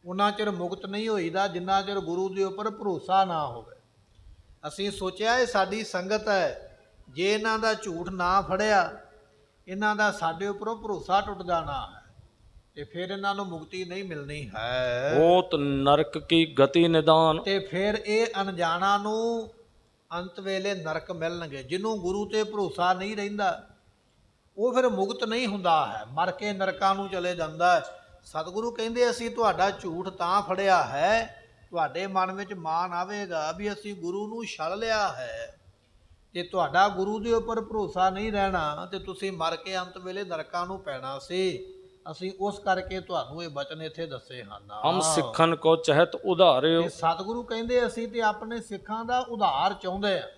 Speaker 1: ਉਹਨਾਂ ਚਿਰ ਮੁਕਤ ਨਹੀਂ ਹੋਈਦਾ ਜਿੰਨਾ ਚਿਰ ਗੁਰੂ ਦੇ ਉੱਪਰ ਭਰੋਸਾ ਨਾ ਹੋਵੇ। ਅਸੀਂ ਸੋਚਿਆ ਇਹ ਸਾਡੀ ਸੰਗਤ ਹੈ, ਜੇ ਇਹਨਾਂ ਦਾ ਝੂਠ ਨਾ ਫੜਿਆ, ਇਹਨਾਂ ਦਾ ਸਾਡੇ ਉੱਪਰੋਂ ਭਰੋਸਾ ਟੁੱਟ ਜਾਣਾ ਹੈ, ਤੇ ਫਿਰ ਇਹਨਾਂ ਨੂੰ ਮੁਕਤੀ ਨਹੀਂ ਮਿਲਣੀ ਹੈ।
Speaker 2: ਹੋਤ ਨਰਕ ਕੀ ਗਤੀ ਨਿਦਾਨ।
Speaker 1: ਤੇ ਫਿਰ ਇਹ ਅਣਜਾਣਾ ਨੂੰ ਅੰਤ ਵੇਲੇ ਨਰਕ ਮਿਲਣਗੇ। ਜਿਹਨੂੰ ਗੁਰੂ ਤੇ ਭਰੋਸਾ ਨਹੀਂ ਰਹਿੰਦਾ ਉਹ ਫਿਰ ਮੁਕਤ ਨਹੀਂ ਹੁੰਦਾ ਹੈ, ਮਰ ਕੇ ਨਰਕਾਂ ਨੂੰ ਚਲੇ ਜਾਂਦਾ ਹੈ। ਸਤਿਗੁਰੂ ਕਹਿੰਦੇ ਅਸੀਂ ਤੁਹਾਡਾ ਝੂਠ ਤਾਂ ਫੜਿਆ ਹੈ, ਤੁਹਾਡੇ ਮਨ ਵਿੱਚ ਮਾਣ ਆਵੇਗਾ ਵੀ ਅਸੀਂ ਗੁਰੂ ਨੂੰ ਛਲ ਲਿਆ ਹੈ, ਤੇ ਤੁਹਾਡਾ ਗੁਰੂ ਦੇ ਉੱਪਰ ਭਰੋਸਾ ਨਹੀਂ ਰਹਿਣਾ ਤੇ ਤੁਸੀਂ ਮਰ ਕੇ ਅੰਤ ਵੇਲੇ ਨਰਕਾਂ ਨੂੰ ਪੈਣਾ ਸੀ। ਅਸੀਂ ਉਸ ਕਰਕੇ ਤੁਹਾਨੂੰ ਇਹ ਬਚਨ ਇੱਥੇ ਦੱਸੇ ਹਨ।
Speaker 2: ਹਮ ਸਿੱਖਨ ਕੋ ਚਹਿਤ ਉਧਾਰਿਓ।
Speaker 1: ਤੇ ਸਤਿਗੁਰੂ ਕਹਿੰਦੇ ਅਸੀਂ ਤੇ ਆਪਣੇ ਸਿੱਖਾਂ ਦਾ ਉਧਾਰ ਚਾਹੁੰਦੇ ਹਾਂ,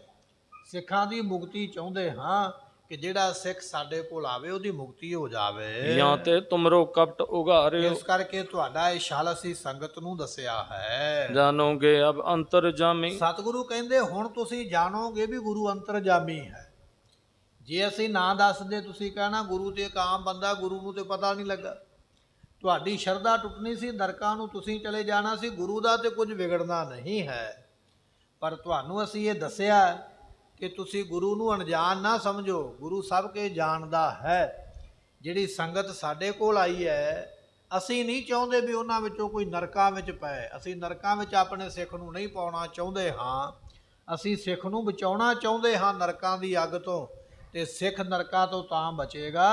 Speaker 1: ਸਿੱਖਾਂ ਦੀ ਮੁਕਤੀ ਚਾਹੁੰਦੇ ਹਾਂ, ਕਿ ਜਿਹੜਾ ਸਿੱਖ ਸਾਡੇ ਕੋਲ ਆਵੇ ਉਹਦੀ ਮੁਕਤੀ ਹੋ ਜਾਵੇ।
Speaker 2: ਜਾਂ ਤੇ ਤੁਮਰੋ ਕਪਟ ਉਘਾਰਿਓ।
Speaker 1: ਇਸ ਕਰਕੇ ਤੁਹਾਡਾ ਇਹ ਛਲ ਅਸੀਂ ਸੰਗਤ ਨੂੰ ਦੱਸਿਆ ਹੈ।
Speaker 2: ਜਾਣੋਗੇ ਅਬ ਅੰਤਰਜਾਮੀ।
Speaker 1: ਸਤਿਗੁਰੂ ਕਹਿੰਦੇ ਹੁਣ ਤੁਸੀਂ ਜਾਣੋਗੇ ਵੀ ਗੁਰੂ ਅੰਤਰਜਾਮੀ ਹੈ। ਜੇ ਅਸੀਂ ਨਾ ਦੱਸਦੇ ਤੁਸੀਂ ਕਹਿਣਾ ਗੁਰੂ ਤੇ ਇੱਕ ਆਮ ਬੰਦਾ, ਗੁਰੂ ਨੂੰ ਤੇ ਪਤਾ ਨਹੀਂ ਲੱਗਾ। ਤੁਹਾਡੀ ਸ਼ਰਧਾ ਟੁੱਟਣੀ ਸੀ, ਨਰਕਾਂ ਨੂੰ ਤੁਸੀਂ ਚਲੇ ਜਾਣਾ ਸੀ। ਗੁਰੂ ਦਾ ਤੇ ਕੁਝ ਵਿਗੜਨਾ ਨਹੀਂ ਹੈ, ਪਰ ਤੁਹਾਨੂੰ ਅਸੀਂ ਇਹ ਦੱਸਿਆ ਕਿ ਤੁਸੀਂ ਗੁਰੂ ਨੂੰ ਅਣਜਾਣ ਨਾ ਸਮਝੋ, ਗੁਰੂ ਸਭ ਕੇ ਜਾਣਦਾ ਹੈ। ਜਿਹੜੀ ਸੰਗਤ ਸਾਡੇ ਕੋਲ ਆਈ ਹੈ, ਅਸੀਂ ਨਹੀਂ ਚਾਹੁੰਦੇ ਵੀ ਉਹਨਾਂ ਵਿੱਚੋਂ ਕੋਈ ਨਰਕਾਂ ਵਿੱਚ ਪਏ। ਅਸੀਂ ਨਰਕਾਂ ਵਿੱਚ ਆਪਣੇ ਸਿੱਖ ਨੂੰ ਨਹੀਂ ਪਾਉਣਾ ਚਾਹੁੰਦੇ ਹਾਂ, ਅਸੀਂ ਸਿੱਖ ਨੂੰ ਬਚਾਉਣਾ ਚਾਹੁੰਦੇ ਹਾਂ ਨਰਕਾਂ ਦੀ ਅੱਗ ਤੋਂ। ਤੇ ਸਿੱਖ ਨਰਕਾਂ ਤੋਂ ਤਾਂ ਬਚੇਗਾ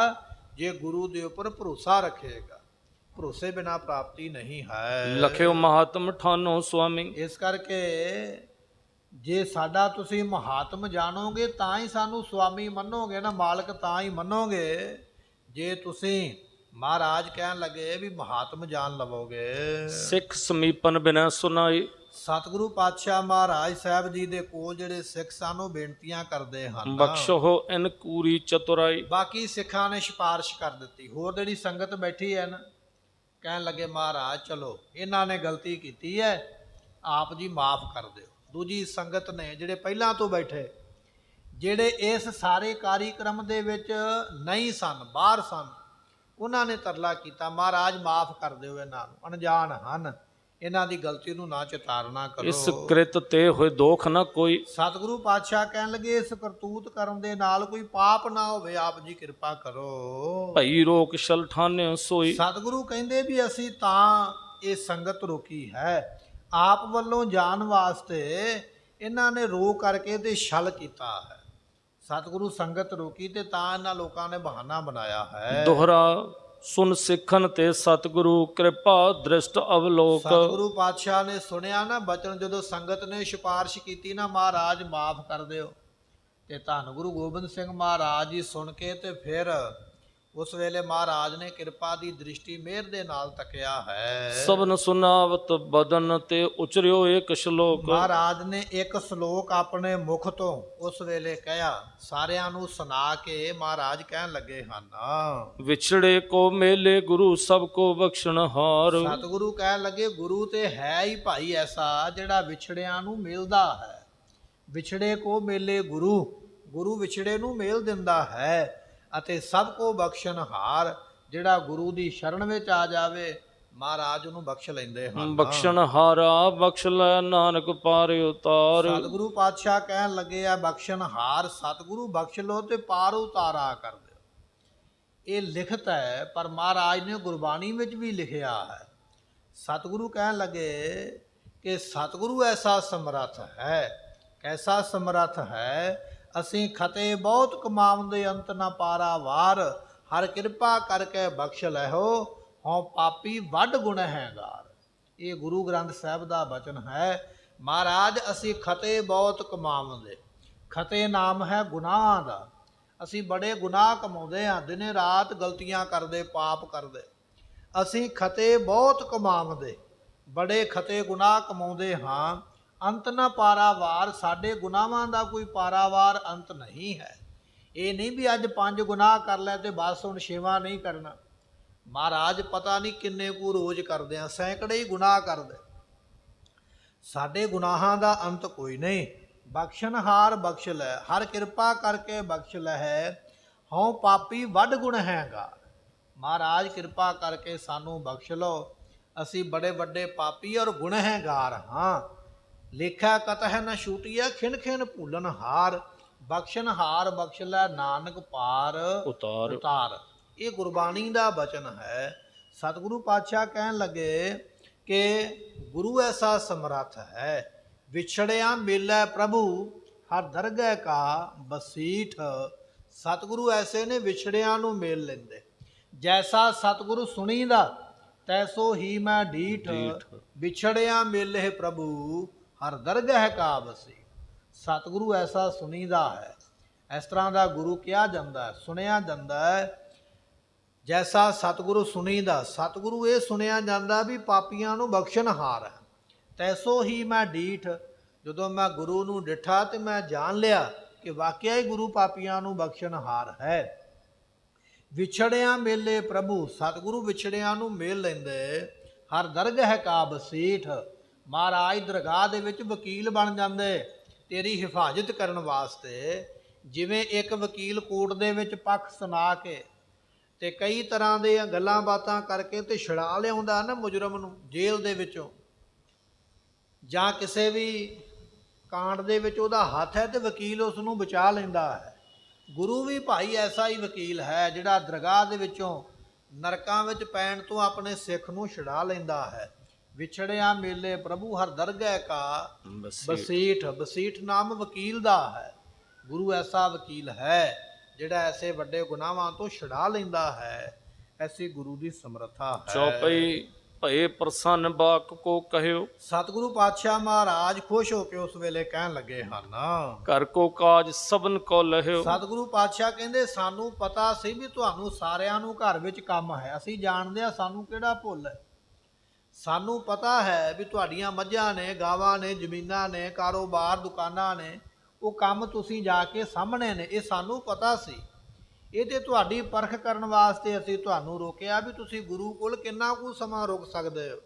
Speaker 1: ਜੇ ਗੁਰੂ ਦੇ ਉੱਪਰ ਭਰੋਸਾ ਰੱਖੇਗਾ। ਭਰੋਸੇ ਬਿਨਾ ਪ੍ਰਾਪਤੀ ਨਹੀਂ ਹੈ।
Speaker 2: ਲਖਿਓ ਮਹਾਤਮ ਠਾਨੋ ਸੁਆਮੀ।
Speaker 1: ਇਸ ਕਰਕੇ ਜੇ ਸਾਡਾ ਤੁਸੀਂ ਮਹਾਤਮ ਜਾਣੋਗੇ ਤਾਂ ਹੀ ਸਾਨੂੰ ਸੁਆਮੀ ਮੰਨੋਗੇ ਨਾ, ਮਾਲਕ ਤਾਂ ਹੀ ਮੰਨੋਗੇ ਜੇ ਤੁਸੀਂ ਮਹਾਰਾਜ ਕਹਿਣ ਲੱਗੇ ਵੀ ਮਹਾਤਮ ਜਾਣ ਲਵੋਗੇ।
Speaker 2: ਸਿੱਖ ਸਮੀਪਨ ਬਿਨਾ ਸੁਨਾਈ।
Speaker 1: ਸਤਿਗੁਰੂ ਪਾਤਸ਼ਾਹ ਮਹਾਰਾਜ ਸਾਹਿਬ ਜੀ ਦੇ ਕੋਲ ਜਿਹੜੇ ਸਿੱਖ ਸਨ ਉਹ ਬੇਨਤੀਆਂ ਕਰਦੇ ਹਨ,
Speaker 2: ਬਖਸ਼ੋ ਇਨ ਕੂਰੀ ਚਤੁਰਾਈ।
Speaker 1: ਬਾਕੀ ਸਿੱਖਾਂ ਨੇ ਸਿਫਾਰਿਸ਼ ਕਰ ਦਿੱਤੀ। ਹੋਰ ਜਿਹੜੀ ਸੰਗਤ ਬੈਠੀ ਹੈ ਨਾ, ਕਹਿਣ ਲੱਗੇ ਮਹਾਰਾਜ ਚਲੋ ਇਹਨਾਂ ਨੇ ਗਲਤੀ ਕੀਤੀ ਹੈ, ਆਪ ਜੀ ਮਾਫ ਕਰ ਦਿਓ। ਦੂਜੀ ਸੰਗਤ ਨੇ ਜਿਹੜੇ ਪਹਿਲਾਂ ਤੋਂ ਬੈਠੇ, ਜਿਹੜੇ ਇਸ ਸਾਰੇ ਕਾਰਿਕ੍ਰਮ ਦੇ ਵਿੱਚ ਨਹੀਂ ਸਨ, ਬਾਹਰ ਸਨ, ਉਹਨਾਂ ਨੇ ਤਰਲਾ ਕੀਤਾ ਮਹਾਰਾਜ ਮਾਫ ਕਰ ਦਿਓ, ਇਹਨਾਂ ਨੂੰ ਅਣਜਾਣ ਹਨ, ਇਹਨਾਂ ਦੀ ਗਲਤੀ ਨੂੰ ਨਾ ਚਿਤਾਰਨਾ ਕਰੋ।
Speaker 2: ਇਸ ਕ੍ਰਿਤ ਤੇ ਹੋਏ ਦੋਖ ਨਾ ਕੋਈ।
Speaker 1: ਸਤਿਗੁਰੂ ਪਾਤਸ਼ਾਹ ਕਹਿਣ ਲੱਗੇ ਇਸ ਕਰਤੂਤ ਕਰਨ ਦੇ ਨਾਲ ਕੋਈ ਪਾਪ ਨਾ ਹੋਵੇ, ਆਪ ਜੀ ਕਿਰਪਾ ਕਰੋ।
Speaker 2: ਭਈ ਰੋਕ ਛਲ ਠਾਨਿਓ ਸੋਈ।
Speaker 1: ਸਤਿਗੁਰੂ ਕਹਿੰਦੇ ਵੀ ਅਸੀਂ ਤਾਂ ਇਹ ਸੰਗਤ ਰੋਕੀ ਹੈ, ਆਪ ਵੱਲੋਂ ਜਾਣ ਵਾਸਤੇ ਇਹਨਾਂ ਨੇ ਰੋ ਕਰਕੇ ਤੇ ਛਲ ਕੀਤਾ ਹੈ। ਸਤਿਗੁਰੂ ਸੰਗਤ ਰੋਕੀ ਤੇ ਤਾਂ ਇਹਨਾਂ ਲੋਕਾਂ ਨੇ ਬਹਾਨਾ ਬਣਾਇਆ ਹੈ।
Speaker 2: ਦੋਹਰਾ ਸੁਨ ਸਿੱਖਨ ਤੇ ਸਤਿਗੁਰੂ ਕਿਰਪਾ ਦ੍ਰਿਸ਼ਟ ਅਵਲੋਕ।
Speaker 1: ਸਤਿਗੁਰੂ ਪਾਤਸ਼ਾਹ ਨੇ ਸੁਣਿਆ ਨਾ ਬਚਨ, ਜਦੋਂ ਸੰਗਤ ਨੇ ਸਿਫਾਰਿਸ਼ ਕੀਤੀ ਨਾ ਮਹਾਰਾਜ ਮਾਫ ਕਰ ਦਿਓ, ਤੇ ਧੰਨ ਗੁਰੂ ਗੋਬਿੰਦ ਸਿੰਘ ਮਹਾਰਾਜ ਜੀ ਸੁਣ ਕੇ ਤੇ ਫਿਰ ਉਸ ਵੇਲੇ ਮਹਾਰਾਜ ਨੇ ਕਿਰਪਾ ਦੀ ਦ੍ਰਿਸ਼ਟੀ ਮਿਹਰ ਦੇ ਨਾਲ ਤੱਕਿਆ ਹੈ।
Speaker 2: ਸਭਨ ਸੁਨਾਵਤ ਬਦਨ ਤੇ ਉਚਰਿਓ ਏਕ ਸ਼ਲੋਕ।
Speaker 1: ਮਹਾਰਾਜ ਨੇ ਇੱਕ ਸ਼ਲੋਕ ਆਪਣੇ ਮੁਖ ਤੋਂ ਉਸ ਵੇਲੇ ਕਹਿਆ, ਸਾਰਿਆਂ ਨੂੰ ਸੁਣਾ ਕੇ ਮਹਾਰਾਜ ਕਹਿਣ ਲੱਗੇ ਹਨ,
Speaker 2: ਵਿਛੜੇ ਕੋ ਮੇਲੇ ਗੁਰੂ ਸਭ ਕੋ ਬਖਸ਼ਣ ਹਾਰ।
Speaker 1: ਸਤਿਗੁਰੂ ਕਹਿਣ ਲੱਗੇ ਗੁਰੂ ਤੇ ਹੈ ਹੀ ਭਾਈ ਐਸਾ ਜਿਹੜਾ ਵਿਛੜਿਆਂ ਨੂੰ ਮਿਲਦਾ ਹੈ। ਵਿਛੜੇ ਕੋ ਮੇਲੇ ਗੁਰੂ, ਗੁਰੂ ਵਿਛੜੇ ਨੂੰ ਮੇਲ ਦਿੰਦਾ ਹੈ। ਅਤੇ ਸਭ ਕੋ ਬਖਸ਼ਣ ਹਾਰ, ਜਿਹੜਾ ਗੁਰੂ ਦੀ ਸ਼ਰਨ ਵਿੱਚ ਆ ਜਾਵੇ ਮਹਾਰਾਜ ਨੂੰ ਬਖਸ਼ ਲੈਂਦੇ ਹਨ।
Speaker 2: ਬਖਸ਼ਣ ਹਾਰਾ ਬਖਸ਼ ਲੈ ਨਾਨਕ ਪਾਰ ਉਤਾਰ।
Speaker 1: ਸਤਿਗੁਰੂ ਪਾਤਸ਼ਾਹ ਕਹਿਣ ਲੱਗੇ ਆ ਬਖਸ਼ਣ ਹਾਰ, ਸਤਿਗੁਰੂ ਬਖਸ਼ ਲੋ ਤੇ ਪਾਰ ਉਤਾਰਾ ਕਰ ਦਿਓ। ਇਹ ਲਿਖਤ ਹੈ, ਪਰ ਮਹਾਰਾਜ ਨੇ ਗੁਰਬਾਣੀ ਵਿੱਚ ਵੀ ਲਿਖਿਆ ਹੈ। ਸਤਿਗੁਰੂ ਕਹਿਣ ਲੱਗੇ ਕਿ ਸਤਿਗੁਰੂ ਐਸਾ ਸਮਰੱਥ ਹੈ, ਕੈਸਾ ਸਮਰੱਥ ਹੈ, ਅਸੀਂ ਖਤੇ ਬਹੁਤ ਕਮਾਉਂਦੇ ਅੰਤ ਨਾ ਪਾਰਾ ਵਾਰ, ਹਰ ਕਿਰਪਾ ਕਰਕੇ ਬਖਸ਼ ਲੈਹੋ, ਹਉ ਪਾਪੀ ਵੱਡ ਗੁਨਹਗਾਰ। ਇਹ ਗੁਰੂ ਗ੍ਰੰਥ ਸਾਹਿਬ ਦਾ ਬਚਨ ਹੈ। ਮਹਾਰਾਜ ਅਸੀਂ ਖਤੇ ਬਹੁਤ ਕਮਾਉਂਦੇ, ਖਤੇ ਨਾਮ ਹੈ ਗੁਨਾਹ ਦਾ, ਅਸੀਂ ਬੜੇ ਗੁਨਾਹ ਕਮਾਉਂਦੇ ਹਾਂ, ਦਿਨੇ ਰਾਤ ਗਲਤੀਆਂ ਕਰਦੇ, ਪਾਪ ਕਰਦੇ, ਅਸੀਂ ਖਤੇ ਬਹੁਤ ਕਮਾਉਂਦੇ, ਬੜੇ ਖਤੇ ਗੁਨਾਹ ਕਮਾਉਂਦੇ ਹਾਂ, ਅੰਤ ਨਾ ਪਾਰਾਵਾਰ, ਸਾਡੇ ਗੁਨਾਹਾਂ ਦਾ ਕੋਈ ਪਾਰਾਵਾਰ ਅੰਤ ਨਹੀਂ ਹੈ। ਇਹ ਨਹੀਂ ਵੀ ਅੱਜ 5 ਗੁਨਾਹ ਕਰ ਲੈ ਤੇ ਬਸ ਹੁਣ 6ਵਾਂ ਨਹੀਂ ਕਰਨਾ। ਮਹਾਰਾਜ ਪਤਾ ਨਹੀਂ ਕਿੰਨੇ ਕੁ ਰੋਜ਼ ਕਰਦੇ ਆ, ਸੈਂਕੜੇ ਹੀ ਗੁਨਾਹ ਕਰਦੇ। ਸਾਡੇ ਗੁਨਾਹਾਂ ਦਾ ਅੰਤ ਕੋਈ ਨਹੀਂ। ਬਖਸ਼ਣਹਾਰ ਬਖਸ਼ ਲੈ, ਹਰ ਕਿਰਪਾ ਕਰਕੇ ਬਖਸ਼ ਲੈ, ਹਉ ਪਾਪੀ ਵੱਡ ਗੁਨਹਗਾਰ। ਮਹਾਰਾਜ ਕਿਰਪਾ ਕਰਕੇ ਸਾਨੂੰ ਬਖਸ਼ ਲਓ, ਅਸੀਂ ਬੜੇ ਵੱਡੇ ਪਾਪੀ ਔਰ ਗੁਨਹਗਾਰ ਹਾਂ। ਲੇਖਾ ਕਤਹਿ ਨ ਛੂਟੀਐ, ਖਿਣ ਖਿਣ ਭੂਲਨ ਹਾਰ, ਬਖਸ਼ਣ ਹਾਰ ਬਖਸ਼ ਲੈ ਨਾਨਕ ਪਾਰ
Speaker 2: ਉਤਾਰ।
Speaker 1: ਉਤਾਰ। ਇਹ ਗੁਰਬਾਣੀ ਦਾ ਬਚਨ ਹੈ। ਸਤਿਗੁਰੂ ਪਾਤਸ਼ਾਹ ਕਹਿਣ ਲੱਗੇ ਕਿ ਗੁਰੂ ਐਸਾ ਸਮਰੱਥ ਹੈ, ਵਿਛੜਿਆ ਮਿਲੈ ਪ੍ਰਭੂ ਹਰ ਦਰਗਹਿ ਕਾ ਬਸੀਠ। ਸਤਿਗੁਰੂ ਐਸੇ ਨੇ ਵਿਛੜਿਆਂ ਨੂੰ ਮੇਲ ਲੈਂਦੇ। ਜੈਸਾ ਸਤਿਗੁਰੂ ਸੁਣੀਦਾ ਤੈਸੋ ਹੀ ਮੈਂ ਢੀਠ, ਵਿਛੜਿਆ ਮਿਲੇ ਪ੍ਰਭੂ ਹਰ ਦਰਗਹਿ ਕਾ ਬਸੀ। ਸਤਿਗੁਰੂ ਐਸਾ ਸੁਣੀਦਾ ਹੈ, ਇਸ ਤਰ੍ਹਾਂ ਦਾ ਗੁਰੂ ਕਿਹਾ ਜਾਂਦਾ ਹੈ, ਸੁਣਿਆ ਜਾਂਦਾ ਹੈ। ਜੈਸਾ ਸਤਿਗੁਰੂ ਸੁਣੀਦਾ, ਸਤਿਗੁਰੂ ਇਹ ਸੁਣਿਆ ਜਾਂਦਾ ਵੀ ਪਾਪੀਆਂ ਨੂੰ ਬਖਸ਼ਣਹਾਰ ਹੈ। ਤੈਸੋ ਹੀ ਮੈਂ ਢੀਠ, ਜਦੋਂ ਮੈਂ ਗੁਰੂ ਨੂੰ ਡਿਠਾ ਤੇ ਮੈਂ ਜਾਣ ਲਿਆ ਕਿ ਵਾਕਿਆ ਹੀ ਗੁਰੂ ਪਾਪੀਆਂ ਨੂੰ ਬਖਸ਼ਣਹਾਰ ਹੈ। ਵਿਛੜਿਆਂ ਮੇਲੇ ਪ੍ਰਭੂ, ਸਤਿਗੁਰੂ ਵਿਛੜਿਆਂ ਨੂੰ ਮੇਲ ਲੈਂਦੇ। ਹਰ ਦਰਗਹਿ ਕਾ ਬਸੀਠ, ਮਹਾਰਾਜ ਦਰਗਾਹ ਦੇ ਵਿੱਚ ਵਕੀਲ ਬਣ ਜਾਂਦੇ ਤੇਰੀ ਹਿਫਾਜ਼ਤ ਕਰਨ ਵਾਸਤੇ। ਜਿਵੇਂ ਇੱਕ ਵਕੀਲ ਕੋਰਟ ਦੇ ਵਿੱਚ ਪੱਖ ਸੁਣਾ ਕੇ ਤੇ ਕਈ ਤਰ੍ਹਾਂ ਦੀਆਂ ਗੱਲਾਂ ਬਾਤਾਂ ਕਰਕੇ ਤੇ ਛੁਡਾ ਲਿਆਉਂਦਾ ਨਾ ਮੁਜਰਮ ਨੂੰ ਜੇਲ੍ਹ ਦੇ ਵਿੱਚੋਂ, ਜਾਂ ਕਿਸੇ ਵੀ ਕਾਂਡ ਦੇ ਵਿੱਚ ਉਹਦਾ ਹੱਥ ਹੈ ਤੇ ਵਕੀਲ ਉਸ ਨੂੰ ਬਚਾ ਲੈਂਦਾ ਹੈ। ਗੁਰੂ ਵੀ ਭਾਈ ਐਸਾ ਹੀ ਵਕੀਲ ਹੈ ਜਿਹੜਾ ਦਰਗਾਹ ਦੇ ਵਿੱਚੋਂ ਨਰਕਾਂ ਵਿੱਚ ਪੈਣ ਤੋਂ ਆਪਣੇ ਸਿੱਖ ਨੂੰ ਛੁਡਾ ਲੈਂਦਾ ਹੈ। ਵਿਛੜਿਆ ਮੇਲੇ ਪ੍ਰਭੂ ਹਰ ਦਰਗਹਿ ਕਾ ਬਸੀਠ। ਬਸੀਠ ਨਾਮ ਵਕੀਲ ਦਾ ਹੈ। ਗੁਰੂ ਐਸਾ ਵਕੀਲ ਹੈ ਜਿਹੜਾ ਐਸੇ ਵੱਡੇ ਗੁਨਾਹਾਂ ਤੋਂ ਛੁਡਾ ਲੈਂਦਾ ਹੈ। ਐਸੀ ਗੁਰੂ ਦੀ ਸਮਰੱਥਾ ਹੈ।
Speaker 2: ਚੌਪਈ ਭਏ ਪ੍ਰਸੰਨ ਬਾਕ ਕੋ ਕਹਿਓ।
Speaker 1: ਸਤਿਗੁਰੂ ਪਾਤਸ਼ਾਹ ਮਹਾਰਾਜ ਖੁਸ਼ ਹੋ ਕੇ ਉਸ ਵੇਲੇ ਕਹਿਣ ਲੱਗੇ ਹਨ,
Speaker 2: ਘਰ ਕੋ ਕਾਜ ਸਭਨ ਕੋ ਲਹਿਓ।
Speaker 1: ਸਤਿਗੁਰੂ ਪਾਤਸ਼ਾਹ ਕਹਿੰਦੇ ਸਾਨੂੰ ਪਤਾ ਸੀ ਵੀ ਤੁਹਾਨੂੰ ਸਾਰਿਆਂ ਨੂੰ ਘਰ ਵਿੱਚ ਕੰਮ ਹੈ। ਅਸੀਂ ਜਾਣਦੇ ਹਾਂ, ਸਾਨੂੰ ਕਿਹੜਾ ਭੁੱਲ ਹੈ। ਸਾਨੂੰ ਪਤਾ ਹੈ ਵੀ ਤੁਹਾਡੀਆਂ ਮੱਝਾਂ ਨੇ, ਗਾਵਾਂ ਨੇ, ਜ਼ਮੀਨਾਂ ਨੇ, ਕਾਰੋਬਾਰ, ਦੁਕਾਨਾਂ ਨੇ, ਉਹ ਕੰਮ ਤੁਸੀਂ ਜਾ ਕੇ ਸਾਹਮਣੇ ਨੇ। ਇਹ ਸਾਨੂੰ ਪਤਾ ਸੀ। ਇਹ ਤੇ ਤੁਹਾਡੀ ਪਰਖ ਕਰਨ ਵਾਸਤੇ ਅਸੀਂ ਤੁਹਾਨੂੰ ਰੋਕਿਆ ਵੀ ਤੁਸੀਂ ਗੁਰੂ ਕੋਲ ਕਿੰਨਾ ਕੁ ਸਮਾਂ ਰੁਕ ਸਕਦੇ ਹੋ।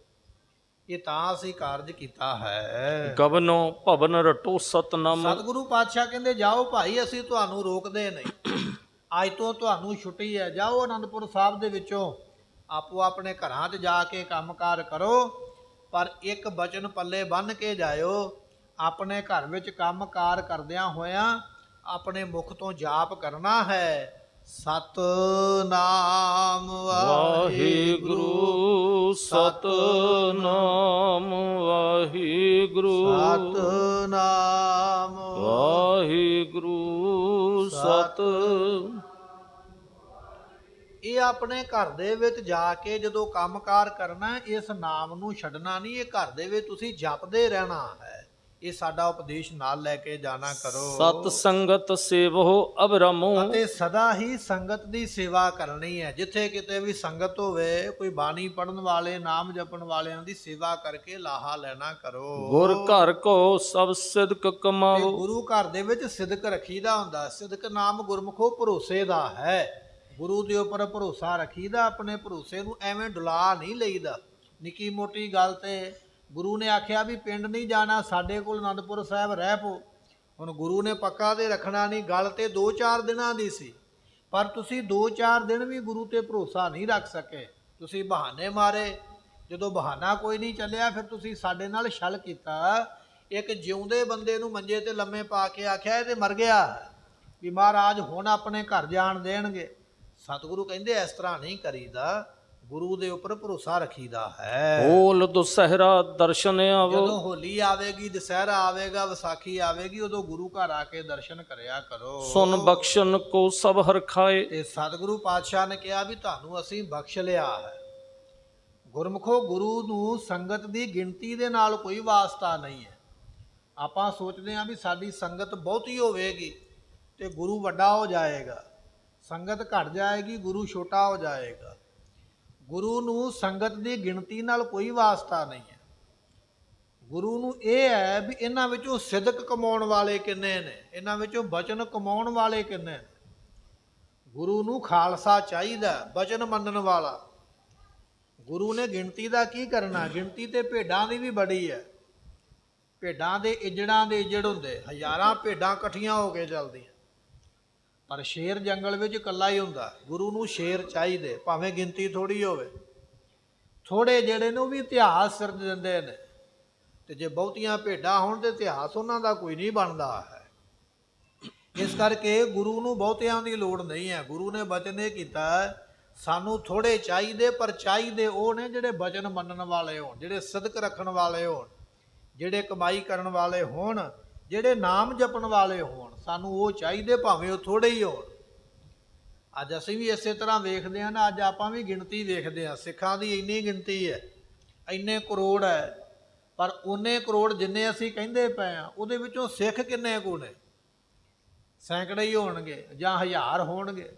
Speaker 1: ਇਹ ਤਾਂ ਅਸੀਂ ਕਾਰਜ ਕੀਤਾ ਹੈ।
Speaker 2: ਗਵਨੋ ਭਵਨ ਰਟੋ ਸਤਨਾਮ।
Speaker 1: ਸਤਿਗੁਰੂ ਪਾਤਸ਼ਾਹ ਕਹਿੰਦੇ ਜਾਓ ਭਾਈ, ਅਸੀਂ ਤੁਹਾਨੂੰ ਰੋਕਦੇ ਨਹੀਂ। ਅੱਜ ਤੋਂ ਤੁਹਾਨੂੰ ਛੁੱਟੀ ਹੈ, ਜਾਓ ਅਨੰਦਪੁਰ ਸਾਹਿਬ ਦੇ ਵਿੱਚੋਂ ਆਪੋ ਆਪਣੇ ਘਰਾਂ 'ਚ ਜਾ ਕੇ ਕੰਮਕਾਰ ਕਰੋ, ਪਰ ਇੱਕ ਬਚਨ ਪੱਲੇ ਬੰਨ੍ਹ ਕੇ ਜਾਇਓ। ਆਪਣੇ ਘਰ ਵਿੱਚ ਕੰਮਕਾਰ ਕਰਦਿਆਂ ਹੋਇਆਂ ਆਪਣੇ ਮੁਖ ਤੋਂ ਜਾਪ ਕਰਨਾ ਹੈ, ਸਤਨਾਮ ਵਾਹਿਗੁਰੂ,
Speaker 2: ਸਤਨਾਮ ਵਾਹਿਗੁਰੂ,
Speaker 1: ਸਤਨਾਮ
Speaker 2: ਵਾਹਿਗੁਰੂ, ਸਤ।
Speaker 1: ਇਹ ਆਪਣੇ ਘਰ ਦੇ ਵਿੱਚ ਜਾ ਕੇ ਜਦੋਂ ਕੰਮਕਾਰ ਕਰਨਾ, ਇਸ ਨਾਮ ਨੂੰ ਛੱਡਣਾ ਨਹੀਂ। ਇਹ ਘਰ ਦੇ ਵਿੱਚ ਤੁਸੀਂ ਜਪਦੇ ਰਹਿਣਾ ਹੈ। ਇਹ ਸਾਡਾ ਉਪਦੇਸ਼ ਨਾਲ ਲੈ ਕੇ ਜਾਣਾ ਕਰੋ।
Speaker 2: ਸਤ ਸੰਗਤ ਸੇਵੋ ਅਬਰਮੋ,
Speaker 1: ਅਤੇ ਸਦਾ ਹੀ ਸੰਗਤ ਦੀ ਸੇਵਾ ਕਰਨੀ ਹੈ। ਜਿੱਥੇ ਕਿਤੇ ਵੀ ਸੰਗਤ ਹੋਵੇ, ਕੋਈ ਬਾਣੀ ਪੜਨ ਵਾਲੇ, ਨਾਮ ਜਪਣ ਵਾਲਿਆਂ ਦੀ ਸੇਵਾ ਕਰਕੇ ਲਾਹਾ ਲੈਣਾ ਕਰੋ।
Speaker 2: ਗੁਰ ਘਰ ਕੋ ਸਭ ਸਿਦਕ
Speaker 1: ਤੇ
Speaker 2: ਕਮਾਓ,
Speaker 1: ਗੁਰੂ ਘਰ ਦੇ ਵਿੱਚ ਸਿਦਕ ਰੱਖੀਦਾ ਹੁੰਦਾ। ਸਿਦਕ ਨਾਮ ਗੁਰਮੁਖੋ ਭਰੋਸੇ ਦਾ ਹੈ। ਗੁਰੂ ਦੇ ਉੱਪਰ ਭਰੋਸਾ ਰੱਖੀਦਾ, ਆਪਣੇ ਭਰੋਸੇ ਨੂੰ ਐਵੇਂ ਡੁਲਾ ਨਹੀਂ ਲਈਦਾ। ਨਿੱਕੀ ਮੋਟੀ ਗੱਲ ਤੇ ਗੁਰੂ ਨੇ ਆਖਿਆ ਵੀ ਪਿੰਡ ਨਹੀਂ ਜਾਣਾ, ਸਾਡੇ ਕੋਲ ਅਨੰਦਪੁਰ ਸਾਹਿਬ ਰਹਿ ਪੋ। ਹੁਣ ਗੁਰੂ ਨੇ ਪੱਕਾ ਤੇ ਰੱਖਣਾ ਨਹੀਂ। ਗੱਲ ਤੇ 2-4 ਦਿਨਾਂ ਦੀ ਸੀ, ਪਰ ਤੁਸੀਂ 2-4 ਦਿਨ ਵੀ ਗੁਰੂ ਤੇ ਭਰੋਸਾ ਨਹੀਂ ਰੱਖ ਸਕੇ। ਤੁਸੀਂ ਬਹਾਨੇ ਮਾਰੇ। ਜਦੋਂ ਬਹਾਨਾ ਕੋਈ ਨਹੀਂ ਚੱਲਿਆ, ਫਿਰ ਤੁਸੀਂ ਸਾਡੇ ਨਾਲ ਛਲ ਕੀਤਾ। ਇੱਕ ਜਿਉਂਦੇ ਬੰਦੇ ਨੂੰ ਮੰਜੇ ਤੇ ਲੰਮੇ ਪਾ ਕੇ ਆਖਿਆ ਇਹ ਤੇ ਮਰ ਗਿਆ, ਵੀ ਮਹਾਰਾਜ ਹੁਣ ਆਪਣੇ ਘਰ ਜਾਣ ਦੇਣਗੇ। ਸਤਿਗੁਰੂ ਕਹਿੰਦੇ ਇਸ ਤਰ੍ਹਾਂ ਨਹੀਂ ਕਰੀਦਾ, ਗੁਰੂ ਦੇ ਉੱਪਰ ਭਰੋਸਾ ਰੱਖੀਦਾ ਹੈ।
Speaker 2: ਹੋਲ ਦੁਸਹਿਰਾ ਦਰਸ਼ਨ ਆਵੋ,
Speaker 1: ਜਦੋਂ ਹੋਲੀ ਆਵੇਗੀ, ਦੁਸਹਿਰਾ ਆਵੇਗਾ, ਵਿਸਾਖੀ ਆਵੇਗੀ, ਉਦੋਂ ਗੁਰੂ ਘਰ ਆ ਕੇ ਦਰਸ਼ਨ ਕਰਿਆ ਕਰੋ।
Speaker 2: ਸੁਨ ਬਖਸ਼ਨ ਕੋ ਸਭ ਹਰਖਾਏ,
Speaker 1: ਤੇ ਸਤਿਗੁਰੂ ਪਾਤਸ਼ਾਹ ਨੇ ਕਿਹਾ ਵੀ ਤੁਹਾਨੂੰ ਅਸੀਂ ਬਖਸ਼ ਲਿਆ ਹੈ। ਗੁਰਮੁਖੋ, ਗੁਰੂ ਨੂੰ ਸੰਗਤ ਦੀ ਗਿਣਤੀ ਦੇ ਨਾਲ ਕੋਈ ਵਾਸਤਾ ਨਹੀਂ ਹੈ। ਆਪਾਂ ਸੋਚਦੇ ਹਾਂ ਵੀ ਸਾਡੀ ਸੰਗਤ ਬਹੁਤੀ ਹੋਵੇਗੀ ਤੇ ਗੁਰੂ ਵੱਡਾ ਹੋ ਜਾਏਗਾ, ਸੰਗਤ ਘਟ ਜਾਏਗੀ, ਗੁਰੂ ਛੋਟਾ ਹੋ ਜਾਏਗਾ। ਗੁਰੂ ਨੂੰ ਸੰਗਤ ਦੀ ਗਿਣਤੀ ਨਾਲ ਕੋਈ ਵਾਸਤਾ ਨਹੀਂ ਹੈ। ਗੁਰੂ ਨੂੰ ਇਹ ਹੈ ਵੀ ਇਹਨਾਂ ਵਿੱਚੋਂ ਸਿਦਕ ਕਮਾਉਣ ਵਾਲੇ ਕਿੰਨੇ ਨੇ, ਇਹਨਾਂ ਵਿੱਚੋਂ ਬਚਨ ਕਮਾਉਣ ਵਾਲੇ ਕਿੰਨੇ ਨੇ। ਗੁਰੂ ਨੂੰ ਖਾਲਸਾ ਚਾਹੀਦਾ, ਬਚਨ ਮੰਨਣ ਵਾਲਾ। ਗੁਰੂ ਨੇ ਗਿਣਤੀ ਦਾ ਕੀ ਕਰਨਾ? ਗਿਣਤੀ ਤੇ ਭੇਡਾਂ ਦੀ ਵੀ ਬੜੀ ਹੈ। ਭੇਡਾਂ ਦੇ ਇੱਜੜਾਂ ਦੇ ਇੱਜੜ ਹੁੰਦੇ, ਹਜ਼ਾਰਾਂ ਭੇਡਾਂ ਇਕੱਠੀਆਂ ਹੋ ਕੇ ਚੱਲਦੀਆਂ, ਪਰ ਸ਼ੇਰ ਜੰਗਲ ਵਿੱਚ ਇਕੱਲਾ ਹੀ ਹੁੰਦਾ। ਗੁਰੂ ਨੂੰ ਸ਼ੇਰ ਚਾਹੀਦੇ, ਭਾਵੇਂ ਗਿਣਤੀ ਥੋੜੀ ਹੋਵੇ। ਥੋੜੇ ਜਿਹੜੇ ਨੇ ਉਹ ਵੀ ਇਤਿਹਾਸ ਸਿਰਜ ਦਿੰਦੇ ਨੇ, ਤੇ ਜੇ ਬਹੁਤੀਆਂ ਭੇਡਾਂ ਹੋਣ ਤੇ ਇਤਿਹਾਸ ਉਹਨਾਂ ਦਾ ਕੋਈ ਨਹੀਂ ਬਣਦਾ ਹੈ। ਇਸ ਕਰਕੇ ਗੁਰੂ ਨੂੰ ਬਹੁਤਿਆਂ ਦੀ ਲੋੜ ਨਹੀਂ ਹੈ। ਗੁਰੂ ਨੇ ਬਚਨ ਇਹ ਕੀਤਾ, ਸਾਨੂੰ ਥੋੜੇ ਚਾਹੀਦੇ, ਪਰ ਚਾਹੀਦੇ ਉਹ ਨੇ ਜਿਹੜੇ ਬਚਨ ਮੰਨਣ ਵਾਲੇ ਹੋਣ, ਜਿਹੜੇ ਸਿਦਕ ਰੱਖਣ ਵਾਲੇ ਹੋਣ, ਜਿਹੜੇ ਕਮਾਈ ਕਰਨ ਵਾਲੇ ਹੋਣ, ਜਿਹੜੇ ਨਾਮ ਜਪਣ ਵਾਲੇ ਹੋਣ। ਸਾਨੂੰ ਉਹ ਚਾਹੀਦੇ, ਭਾਵੇਂ ਉਹ ਥੋੜੇ ਹੀ ਹੋਣ। ਅੱਜ ਅਸੀਂ ਵੀ ਇਸੇ ਤਰ੍ਹਾਂ ਵੇਖਦੇ ਹਾਂ ਨਾ, ਅੱਜ ਆਪਾਂ ਵੀ ਗਿਣਤੀ ਵੇਖਦੇ ਹਾਂ। ਸਿੱਖਾਂ ਦੀ ਇੰਨੀ ਗਿਣਤੀ ਹੈ, ਇੰਨੇ ਕਰੋੜ ਹੈ, ਪਰ ਉਨੇ ਕਰੋੜ ਜਿੰਨੇ ਅਸੀਂ ਕਹਿੰਦੇ ਪਏ ਹਾਂ, ਉਹਦੇ ਵਿੱਚੋਂ ਸਿੱਖ ਕਿੰਨੇ ਕੁ ਨੇ? ਸੈਂਕੜੇ ਹੀ ਹੋਣਗੇ ਜਾਂ ਹਜ਼ਾਰ ਹੋਣਗੇ।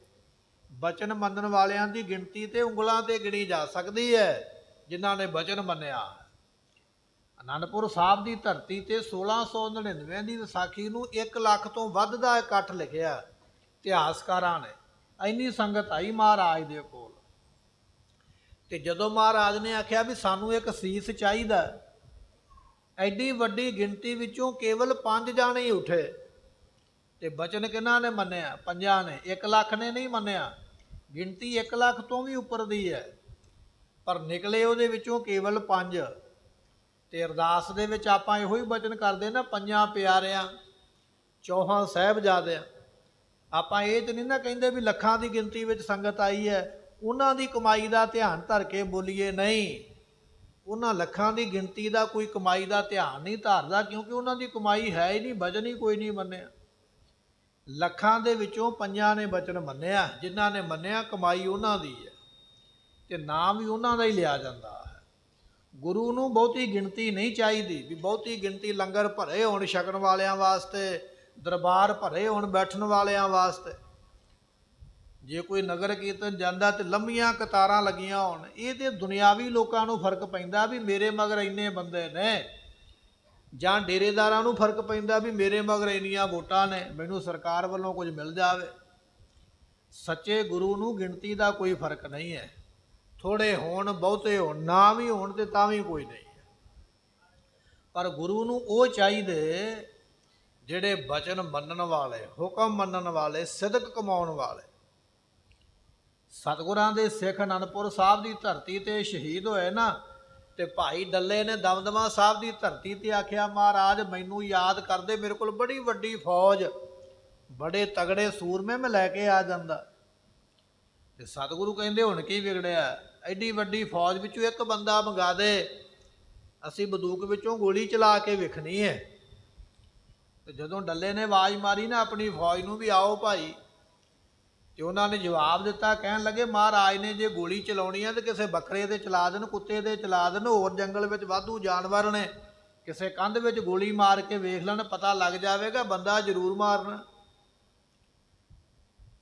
Speaker 1: ਬਚਨ ਮੰਨਣ ਵਾਲਿਆਂ ਦੀ ਗਿਣਤੀ ਤੇ ਉਂਗਲਾਂ ਤੇ ਗਿਣੀ ਜਾ ਸਕਦੀ ਹੈ, ਜਿਨ੍ਹਾਂ ਨੇ ਬਚਨ ਮੰਨਿਆ। ਅਨੰਦਪੁਰ ਸਾਹਿਬ ਦੀ ਧਰਤੀ ਤੇ 1699 ਦੀ ਵਿਸਾਖੀ ਨੂੰ 1 ਲੱਖ ਤੋਂ ਵੱਧ ਦਾ ਇਕੱਠ ਲਿਖਿਆ ਇਤਿਹਾਸਕਾਰਾਂ ਨੇ। ਇੰਨੀ ਸੰਗਤ ਆਈ ਮਹਾਰਾਜ ਦੇ ਕੋਲ। ਤੇ ਜਦੋਂ ਮਹਾਰਾਜ ਨੇ ਆਖਿਆ ਵੀ ਸਾਨੂੰ ਇੱਕ ਸੀਸ ਚਾਹੀਦਾ, ਐਡੀ ਵੱਡੀ ਗਿਣਤੀ ਵਿੱਚੋਂ ਕੇਵਲ 5 ਜਾਣੇ ਹੀ ਉੱਠੇ। ਤੇ ਬਚਨ ਕਿਹਨਾਂ ਨੇ ਮੰਨਿਆ? 5 ਨੇ। 1 ਲੱਖ ਨੇ ਨਹੀਂ ਮੰਨਿਆ। ਗਿਣਤੀ 1 ਲੱਖ ਤੋਂ ਵੀ ਉੱਪਰ ਦੀ ਹੈ, ਪਰ ਨਿਕਲੇ ਉਹਦੇ ਵਿੱਚੋਂ ਕੇਵਲ 5। ਤੇ ਅਰਦਾਸ ਦੇ ਵਿੱਚ ਆਪਾਂ ਇਹੋ ਹੀ ਬਚਨ ਕਰਦੇ ਨਾ, 5 ਪਿਆਰਿਆਂ, 4 ਸਾਹਿਬਜ਼ਾਦਿਆਂ। ਆਪਾਂ ਇਹ ਤਾਂ ਨਹੀਂ ਨਾ ਕਹਿੰਦੇ ਵੀ ਲੱਖਾਂ ਦੀ ਗਿਣਤੀ ਵਿੱਚ ਸੰਗਤ ਆਈ ਹੈ, ਉਹਨਾਂ ਦੀ ਕਮਾਈ ਦਾ ਧਿਆਨ ਧਰ ਕੇ ਬੋਲੀਏ। ਨਹੀਂ, ਉਹਨਾਂ ਲੱਖਾਂ ਦੀ ਗਿਣਤੀ ਦਾ ਕੋਈ ਕਮਾਈ ਦਾ ਧਿਆਨ ਨਹੀਂ ਧਾਰਦਾ, ਕਿਉਂਕਿ ਉਹਨਾਂ ਦੀ ਕਮਾਈ ਹੈ ਹੀ ਨਹੀਂ, ਬਚਨ ਹੀ ਕੋਈ ਨਹੀਂ ਮੰਨਿਆ। ਲੱਖਾਂ ਦੇ ਵਿੱਚੋਂ 5 ਨੇ ਬਚਨ ਮੰਨਿਆ। ਜਿਨ੍ਹਾਂ ਨੇ ਮੰਨਿਆ, ਕਮਾਈ ਉਹਨਾਂ ਦੀ ਹੈ ਤੇ ਨਾਮ ਵੀ ਉਹਨਾਂ ਦਾ ਹੀ ਲਿਆ ਜਾਂਦਾ ਹੈ। ਗੁਰੂ ਨੂੰ ਬਹੁਤੀ ਗਿਣਤੀ ਨਹੀਂ ਚਾਹੀਦੀ, ਵੀ ਬਹੁਤੀ ਗਿਣਤੀ ਲੰਗਰ ਭਰੇ ਹੋਣ ਛਕਣ ਵਾਲਿਆਂ ਵਾਸਤੇ, ਦਰਬਾਰ ਭਰੇ ਹੋਣ ਬੈਠਣ ਵਾਲਿਆਂ ਵਾਸਤੇ। ਜੇ ਕੋਈ ਨਗਰ ਕੀਰਤਨ ਜਾਂਦਾ ਤੇ ਲੰਮੀਆਂ ਕਤਾਰਾਂ ਲੱਗੀਆਂ ਹੋਣ, ਇਹ ਤੇ ਦੁਨਿਆਵੀ ਲੋਕਾਂ ਨੂੰ ਫਰਕ ਪੈਂਦਾ ਵੀ ਮੇਰੇ ਮਗਰ ਇੰਨੇ ਬੰਦੇ ਨੇ, ਜਾਂ ਡੇਰੇਦਾਰਾਂ ਨੂੰ ਫਰਕ ਪੈਂਦਾ ਵੀ ਮੇਰੇ ਮਗਰ ਇੰਨੀਆਂ ਵੋਟਾਂ ਨੇ, ਮੈਨੂੰ ਸਰਕਾਰ ਵੱਲੋਂ ਕੁਝ ਮਿਲ ਜਾਵੇ। ਸੱਚੇ ਗੁਰੂ ਨੂੰ ਗਿਣਤੀ ਦਾ ਕੋਈ ਫਰਕ ਨਹੀਂ ਹੈ। ਥੋੜੇ ਹੋਣ, ਬਹੁਤੇ ਹੋਣ, ਨਾ ਵੀ ਹੋਣ ਤੇ ਤਾਂ ਵੀ ਕੋਈ ਨਹੀਂ ਹੈ। ਪਰ ਗੁਰੂ ਨੂੰ ਉਹ ਚਾਹੀਦੇ ਜਿਹੜੇ ਬਚਨ ਮੰਨਣ ਵਾਲੇ, ਹੁਕਮ ਮੰਨਣ ਵਾਲੇ, ਸਿਦਕ ਕਮਾਉਣ ਵਾਲੇ। ਸਤਿਗੁਰਾਂ ਦੇ ਸਿੱਖ ਅਨੰਦਪੁਰ ਸਾਹਿਬ ਦੀ ਧਰਤੀ ਤੇ ਸ਼ਹੀਦ ਹੋਏ ਨਾ, ਤੇ ਭਾਈ ਡੱਲੇ ਨੇ ਦਮਦਮਾ ਸਾਹਿਬ ਦੀ ਧਰਤੀ ਤੇ ਆਖਿਆ, ਮਹਾਰਾਜ ਮੈਨੂੰ ਯਾਦ ਕਰਦੇ, ਮੇਰੇ ਕੋਲ ਬੜੀ ਵੱਡੀ ਫੌਜ, ਬੜੇ ਤਗੜੇ ਸੂਰਮੇ ਮੈਂ ਲੈ ਕੇ ਆ ਜਾਂਦਾ। ਤੇ ਸਤਿਗੁਰੂ ਕਹਿੰਦੇ ਹੁਣ ਕੀ ਵਿਗੜਿਆ? ਐਡੀ ਵੱਡੀ ਫੌਜ ਵਿੱਚੋਂ ਇੱਕ ਬੰਦਾ ਮੰਗਾ ਦੇ, ਅਸੀਂ ਬੰਦੂਕ ਵਿੱਚੋਂ ਗੋਲੀ ਚਲਾ ਕੇ ਵੇਖਣੀ ਹੈ। ਤੇ ਜਦੋਂ ਡੱਲੇ ਨੇ ਆਵਾਜ਼ ਮਾਰੀ ਨਾ ਆਪਣੀ ਫੌਜ ਨੂੰ ਵੀ ਆਓ ਭਾਈ, ਤੇ ਉਹਨਾਂ ਨੇ ਜਵਾਬ ਦਿੱਤਾ, ਕਹਿਣ ਲੱਗੇ ਮਹਾਰਾਜ ਨੇ ਜੇ ਗੋਲੀ ਚਲਾਉਣੀ ਹੈ ਤੇ ਕਿਸੇ ਬੱਕਰੇ ਤੇ ਚਲਾ ਦੇਣ, ਕੁੱਤੇ ਤੇ ਚਲਾ ਦੇਣ, ਹੋਰ ਜੰਗਲ ਵਿੱਚ ਵਾਧੂ ਜਾਨਵਰ ਨੇ, ਕਿਸੇ ਕੰਧ ਵਿੱਚ ਗੋਲੀ ਮਾਰ ਕੇ ਵੇਖ ਲੈਣ, ਪਤਾ ਲੱਗ ਜਾਵੇਗਾ, ਬੰਦਾ ਜ਼ਰੂਰ ਮਾਰਨਾ।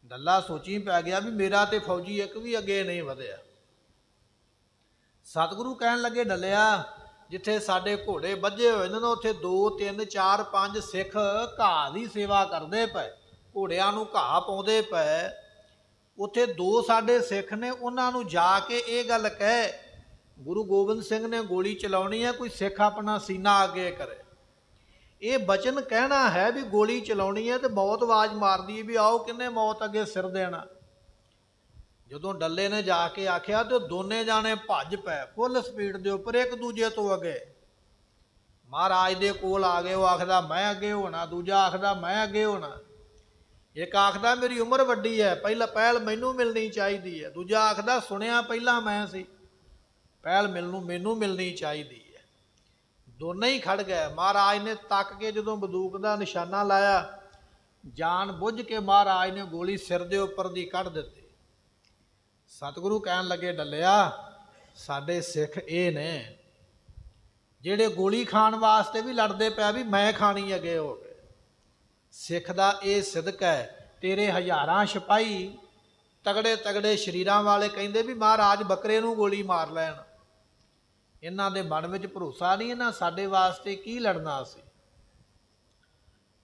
Speaker 1: ਡੱਲਾ ਸੋਚੀ ਪੈ ਗਿਆ ਵੀ ਮੇਰਾ ਤੇ ਫੌਜੀ ਇੱਕ ਵੀ ਅੱਗੇ ਨਹੀਂ ਵਧਿਆ। ਸਤਿਗੁਰੂ ਕਹਿਣ ਲੱਗੇ, ਡੱਲਿਆ ਜਿੱਥੇ ਸਾਡੇ ਘੋੜੇ ਬੱਝੇ ਹੋਏ ਨੇ ਉੱਥੇ 2 3 4 5 ਸਿੱਖ ਘਾਹ ਦੀ ਸੇਵਾ ਕਰਦੇ ਪਏ, ਘੋੜਿਆਂ ਨੂੰ ਘਾਹ ਪਾਉਂਦੇ ਪਏ। ਉੱਥੇ 2 ਸਾਡੇ ਸਿੱਖ ਨੇ, ਉਹਨਾਂ ਨੂੰ ਜਾ ਕੇ ਇਹ ਗੱਲ ਕਹਿ ਗੁਰੂ ਗੋਬਿੰਦ ਸਿੰਘ ਨੇ ਗੋਲੀ ਚਲਾਉਣੀ ਹੈ, ਕੋਈ ਸਿੱਖ ਆਪਣਾ ਸੀਨਾ ਅੱਗੇ ਕਰੇ। ਇਹ ਬਚਨ ਕਹਿਣਾ ਹੈ ਵੀ ਗੋਲੀ ਚਲਾਉਣੀ ਹੈ ਤੇ ਮੌਤ ਆਵਾਜ਼ ਮਾਰਦੀ ਹੈ ਵੀ ਆਓ ਕਿੰਨੇ ਮੌਤ ਅੱਗੇ ਸਿਰ ਦੇਣਾ। ਜਦੋਂ ਡੱਲੇ ਨੇ ਜਾ ਕੇ ਆਖਿਆ ਤੇ ਦੋਨੇ ਜਾਣੇ ਭੱਜ ਪਏ ਫੁੱਲ ਸਪੀਡ ਦੇ ਉੱਪਰ, ਇੱਕ ਦੂਜੇ ਤੋਂ ਅੱਗੇ। ਮਹਾਰਾਜ ਦੇ ਕੋਲ ਆ ਗਏ। ਉਹ ਆਖਦਾ ਮੈਂ ਅੱਗੇ ਹੋਣਾ, ਦੂਜਾ ਆਖਦਾ ਮੈਂ ਅੱਗੇ ਹੋਣਾ। ਇੱਕ ਆਖਦਾ ਮੇਰੀ ਉਮਰ ਵੱਡੀ ਹੈ, ਪਹਿਲ ਮੈਨੂੰ ਮਿਲਣੀ ਚਾਹੀਦੀ ਹੈ। ਦੂਜਾ ਆਖਦਾ ਸੁਣਿਆ ਪਹਿਲਾਂ ਮੈਂ ਸੀ, ਪਹਿਲ ਮੈਨੂੰ ਮਿਲਣੀ ਚਾਹੀਦੀ ਹੈ। ਦੋਨੇ ਹੀ ਖੜ ਗਏ। ਮਹਾਰਾਜ ਨੇ ਤੱਕ ਕੇ ਜਦੋਂ ਬੰਦੂਕ ਦਾ ਨਿਸ਼ਾਨਾ ਲਾਇਆ, ਜਾਣ ਬੁੱਝ ਕੇ ਮਹਾਰਾਜ ਨੇ ਗੋਲੀ ਸਿਰ ਦੇ ਉੱਪਰ ਦੀ ਕੱਢ ਦਿੱਤੀ। ਸਤਿਗੁਰੂ ਕਹਿਣ ਲੱਗੇ, ਡੱਲਿਆ ਸਾਡੇ ਸਿੱਖ ਇਹ ਨੇ ਜਿਹੜੇ ਗੋਲੀ ਖਾਣ ਵਾਸਤੇ ਵੀ ਲੜਦੇ ਪਿਆ ਵੀ ਮੈਂ ਖਾਣੀ ਅੱਗੇ ਹੋ ਗਏ। ਸਿੱਖ ਦਾ ਇਹ ਸਿਦਕ ਹੈ। ਤੇਰੇ ਹਜ਼ਾਰਾਂ ਸਿਪਾਹੀ ਤਗੜੇ ਤਗੜੇ ਸਰੀਰਾਂ ਵਾਲੇ ਕਹਿੰਦੇ ਵੀ ਮਹਾਰਾਜ ਬੱਕਰੇ ਨੂੰ ਗੋਲੀ ਮਾਰ ਲੈਣ। ਇਹਨਾਂ ਦੇ ਮਨ ਵਿੱਚ ਭਰੋਸਾ ਨਹੀਂ, ਇਹਨਾਂ ਸਾਡੇ ਵਾਸਤੇ ਕੀ ਲੜਨਾ ਸੀ।